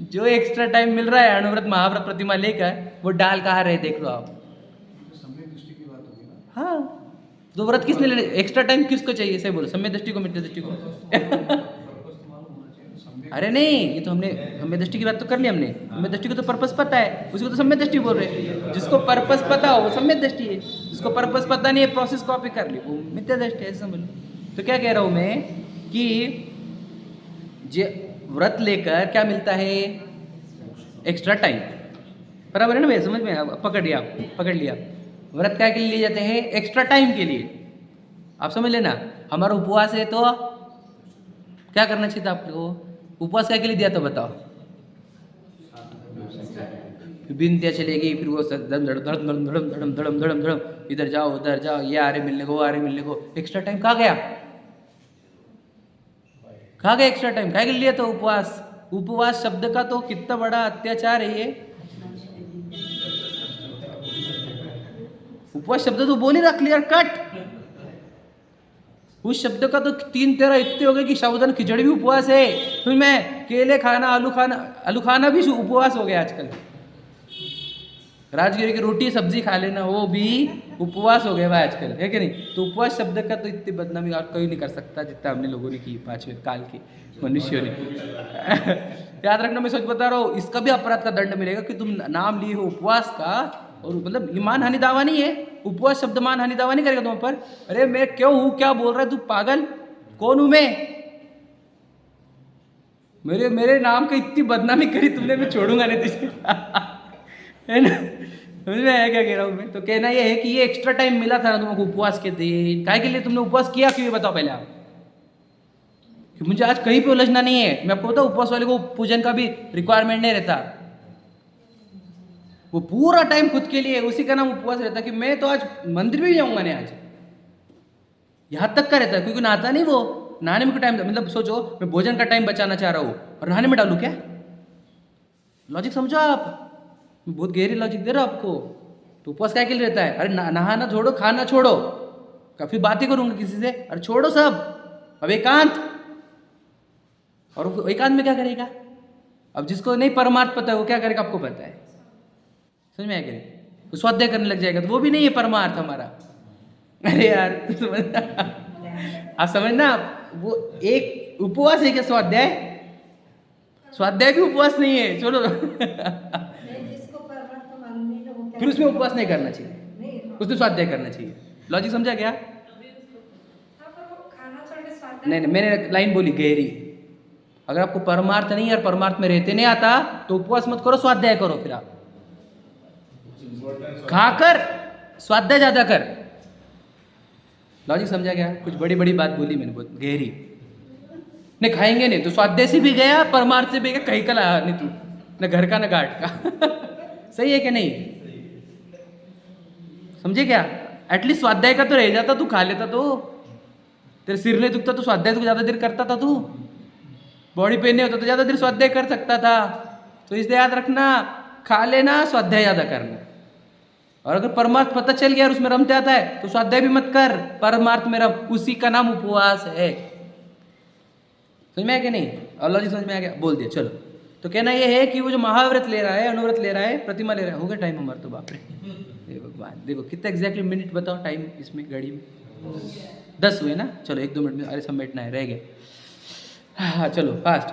जो एक्स्ट्रा टाइम मिल रहा है अणुव्रत, महाव्रत, प्रतिमा लेकर, वो डाल कहाँ रहे? देख लो आप। सम्यक दृष्टि की बात होगी ना। हाँ, तो व्रत किसने लेने? एक्स्ट्रा टाइम किसको चाहिए? सही बोलो, सम्यक दृष्टि को, मिथ्या दृष्टि को। अरे नहीं, ये तो हमने सम्यक दृष्टि की बात तो कर ली हमने। सम्यक दृष्टि को तो पर्पस पता है, उसको तो सम्यक दृष्टि बोल रहे हैं। जिसको पर्पस पता हो वो सम्यक दृष्टि है, जिसको पर्पस पता नहीं है प्रोसेस कॉपी कर ली वो मिथ्या दृष्टि है, समझ लो। तो क्या कह रहा हूँ मैं कि व्रत लेकर क्या मिलता है? एक्स्ट्रा टाइम, बराबर है ना भैया? समझ में पकड़ लिया। व्रत क्या के लिए लिए जाते हैं? एक्स्ट्रा टाइम के लिए। आप समझ लेना, हमारा उपवास है तो क्या करना चाहिए था आपको? उपवास क्या के लिए दिया था बताओ? बिनतिया चलेगी, फिर वो धड़म इधर जाओ उधर जाओ, ये आ रहे मिलने को, आ रहे मिलने को। एक्स्ट्रा टाइम कहाँ गया? एक्स्ट्रा टाइम क्या के लिए तो उपवास शब्द का तो कितना बड़ा अत्याचार है ये। उपवास शब्द तो बोल ही रहा क्लियर कट। उस शब्द का तो 3-13 इतने हो गए कि साबुदाना खिचड़ी भी उपवास है। फिर मैं केले खाना, आलू खाना भी उपवास हो गया आजकल। राजगिरी की रोटी सब्जी खा लेना वो भी उपवास हो गया भाई आजकल, है कि नहीं? तो उपवास शब्द का तो इतनी बदनामी और कोई नहीं कर सकता जितना हमने लोगों ने की 5वें काल के मनुष्यों ने। याद रखना, मैं सच बता रहा हूँ, इसका भी अपराध का दंड मिलेगा कि तुम नाम लिए हो उपवास का, और मतलब ये मान हानि दावा नहीं है। उपवास शब्द मान हानि दावा नहीं करेगा तुम पर। अरे मैं क्यों हूँ, क्या बोल रहा है तू पागल? कौन हूं मैं? मेरे नाम की इतनी बदनामी करी तुमने, मैं छोड़ूंगा नहीं तुझे। है ना? समझ में आया क्या कह रहा हूँ मैं? तो कहना ये है कि ये एक्स्ट्रा टाइम मिला था ना तुमको उपवास के दिन, काय के लिए तुमने उपवास किया क्यों, बताओ पहले आप। कि मुझे आज कहीं पे उलझना नहीं है। मैं आपको बताऊं, उपवास वाले को पूजन का भी रिक्वायरमेंट नहीं रहता। वो पूरा टाइम खुद के लिए, उसी का नाम उपवास रहता कि मैं तो आज मंदिर भी जाऊंगा नहीं आज, यहां तक का रहता है। क्योंकि नहाता नहीं वो, नहाने में टाइम, मतलब सोचो मैं भोजन का टाइम बचाना चाह रहा हूँ और नहाने में डालू क्या? लॉजिक समझो आप, बहुत गहरी लॉजिक दे रहा हूं आपको। तो उपवास क्या के लिए रहता है? अरे नहाना छोड़ो, खाना छोड़ो, काफी बातें करूंगा किसी से, अरे छोड़ो सब, अब एकांत। और एकांत में क्या करेगा? अब जिसको नहीं परमार्थ पता है वो क्या करेगा आपको पता है? समझ में आया क्या? तो स्वाध्याय करने लग जाएगा, तो वो भी नहीं है परमार्थ हमारा। अरे यार आप समझना, वो एक उपवास है क्या स्वाध्याय? स्वाध्याय भी उपवास नहीं है, चलो। फिर उसमें उपवास नहीं करना चाहिए, उसमें स्वाध्याय करना चाहिए। लॉजिक समझा क्या? नहीं, मैंने लाइन बोली गहरी। अगर आपको परमार्थ नहीं है और परमार्थ में रहते नहीं आता तो उपवास मत करो, स्वाध्याय करो। फिर आप खाकर स्वाध्याय ज्यादा कर। लॉजिक समझा क्या? कुछ बड़ी बड़ी बात बोली मैंने, बहुत गहरी। नहीं खाएंगे नहीं तो स्वाध्याय से भी गया, परमार्थ से भी गया, कहीं का लाया नहीं तू, न घर का न घाट का। सही है कि नहीं? समझे क्या? एटलीस्ट स्वाध्याय का तो रह जाता, तू खा लेता तो। तेरे सिर नहीं दुखता तो स्वाध्याय तो ज्यादा देर करता था तू। बॉडी पेन नहीं होता तो ज्यादा देर स्वाध्याय कर सकता था। तो इसलिए याद रखना, खा लेना, स्वाध्याय ज्यादा करना। और अगर परमार्थ पता चल गया और उसमें रमते आता है तो स्वाध्याय भी मत कर, परमार्थ में रम, उसी का नाम उपवास है। समझ में आया कि नहीं? अल्लाह जी समझ में आ गया? बोल दिया, चलो। तो कहना यह है कि वो जो महाव्रत ले रहा है, अनुव्रत ले रहा है, प्रतिमा ले रहा है, हो गया टाइम हमारा तो, बाप रे भगवान। देखो कितना एग्जैक्टली मिनट बताओ टाइम इसमें घड़ी में 10 हुए ना। चलो 1-2 मिनट में, अरे समेटना है, रह गया। हाँ चलो फास्ट।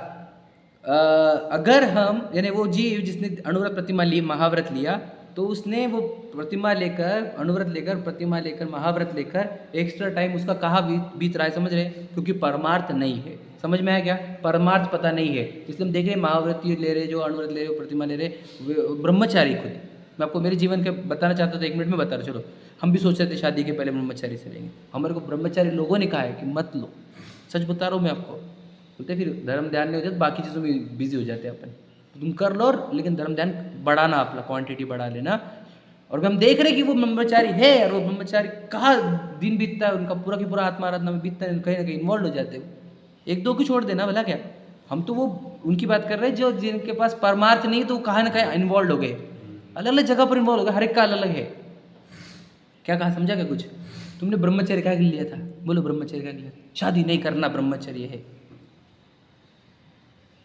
अगर हम, यानी वो जीव जिसने अनुव्रत प्रतिमा ली, महाव्रत लिया, तो उसने वो प्रतिमा लेकर, अनुव्रत लेकर, प्रतिमा लेकर, महाव्रत लेकर एक्स्ट्रा टाइम उसका कहाँ बीत रहा है, समझ रहे? क्योंकि परमार्थ नहीं है। समझ में आया क्या? परमार्थ पता नहीं है, इसलिए हम देख रहे महाव्रती ले रहे, जो अनुव्रत ले रहे, प्रतिमा ले रहे, ब्रह्मचारी खुद। मैं आपको मेरे जीवन के बताना चाहता था, 1 मिनट में बता रहा। चलो, हम भी सोच रहे थे शादी के पहले ब्रह्मचारी से रहेंगे, हमारे को ब्रह्मचारी लोगों ने कहा है कि मत लो। सच बता रहा हूँ मैं आपको। बोलते फिर धर्म ध्यान नहीं हो जाता, बाकी चीज़ों में बिजी हो जाते हैं अपन। तुम कर लो, लेकिन धर्म ध्यान बढ़ाना, अपना क्वांटिटी बढ़ा लेना। और हम देख रहे कि वो ब्रह्मचारी है, और वो ब्रह्मचारी कहाँ दिन बीतता है उनका, पूरा की पूरा आत्मा आराधना में बीतता है, कहीं ना कहीं इन्वॉल्व हो जाते हैं। 1-2 को छोड़ देना भला क्या, हम तो वो उनकी बात कर रहे हैं जो जिनके पास परमार्थ नहीं, तो कहाँ ना कहीं इन्वॉल्व हो गए, अलग अलग जगह पर इन्वॉल्व हो गए, हर एक का अलग अलग है। क्या कहा, समझा क्या कुछ? तुमने ब्रह्मचर्य क्या लिया था? बोलो ब्रह्मचर्य क्या लिया? शादी नहीं करना ब्रह्मचर्य है।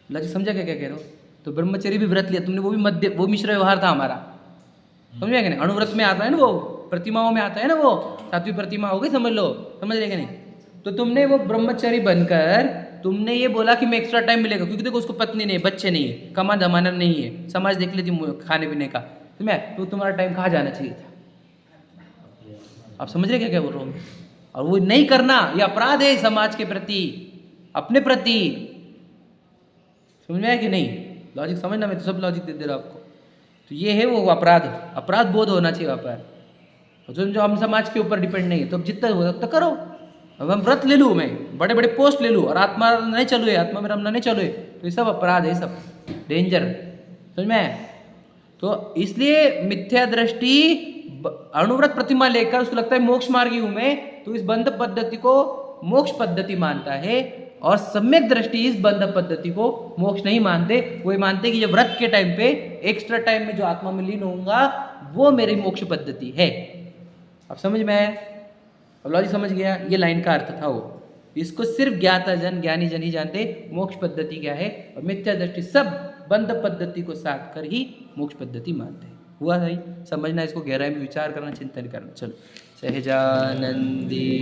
लक्ष्य समझा क्या क्या कह रहे हो? तो ब्रह्मचर्य भी व्रत लिया तुमने, वो भी मध्य, वो मिश्र व्यवहार था हमारा। समझ गए? अनुव्रत में आता है ना, वो प्रतिमाओं में आता है ना, वो 7वीं प्रतिमा हो गई, समझ लो। समझ रहे कि नहीं? तो तुमने वो ब्रह्मचारी बनकर तुमने ये बोला कि मैं एक्स्ट्रा टाइम मिलेगा, क्योंकि देखो उसको पत्नी नहीं है, बच्चे नहीं है, कमा धमाना नहीं है, समाज देख लेती खाने पीने का, तो तुम्हारा टाइम कहाँ जाना चाहिए था? आप समझ रहे क्या क्या बोल रहा हूँ मैं? और वो नहीं करना ये अपराध है समाज के प्रति, अपने प्रति। समझ में आया कि नहीं? लॉजिक समझना, मैं तो सब लॉजिक दे रहा हूँ आपको। तो ये है वो अपराध, अपराध बोध होना चाहिए वहाँ पर। जो हम समाज के ऊपर डिपेंड नहीं है, तो अब जितना हो सकता करो। अब हम व्रत ले लूँ, मैं बड़े बड़े पोस्ट ले लूँ और आत्मा नहीं चलो है, आत्मा में रमना नहीं चलो है, तो ये सब अपराध है, सब डेंजर। समझ में आया? तो इसलिए मिथ्या दृष्टि अणुव्रत प्रतिमा लेकर उसको लगता है मोक्ष मार्गी हूं मैं, तो इस बंध पद्धति को मोक्ष पद्धति मानता है, और सम्यक दृष्टि इस बंध पद्धति को मोक्ष नहीं मानते। वो मानते कि ये व्रत के टाइम पे एक्स्ट्रा टाइम में जो आत्मा में लीन होऊंगा वो मेरी मोक्ष पद्धति है। अब समझ में आया? अब लॉजिक समझ गया? ये लाइन का अर्थ था वो। इसको सिर्फ ज्ञाता जन, ज्ञानी जन ही जानते मोक्ष पद्धति क्या है, और मिथ्या दृष्टि सब बंध पद्धति को साथ कर ही मोक्ष पद्धति मानते हैं। हुआ सही? समझना, इसको गहराई में विचार करना, चिंतन करना। चलो, सहजानंदी।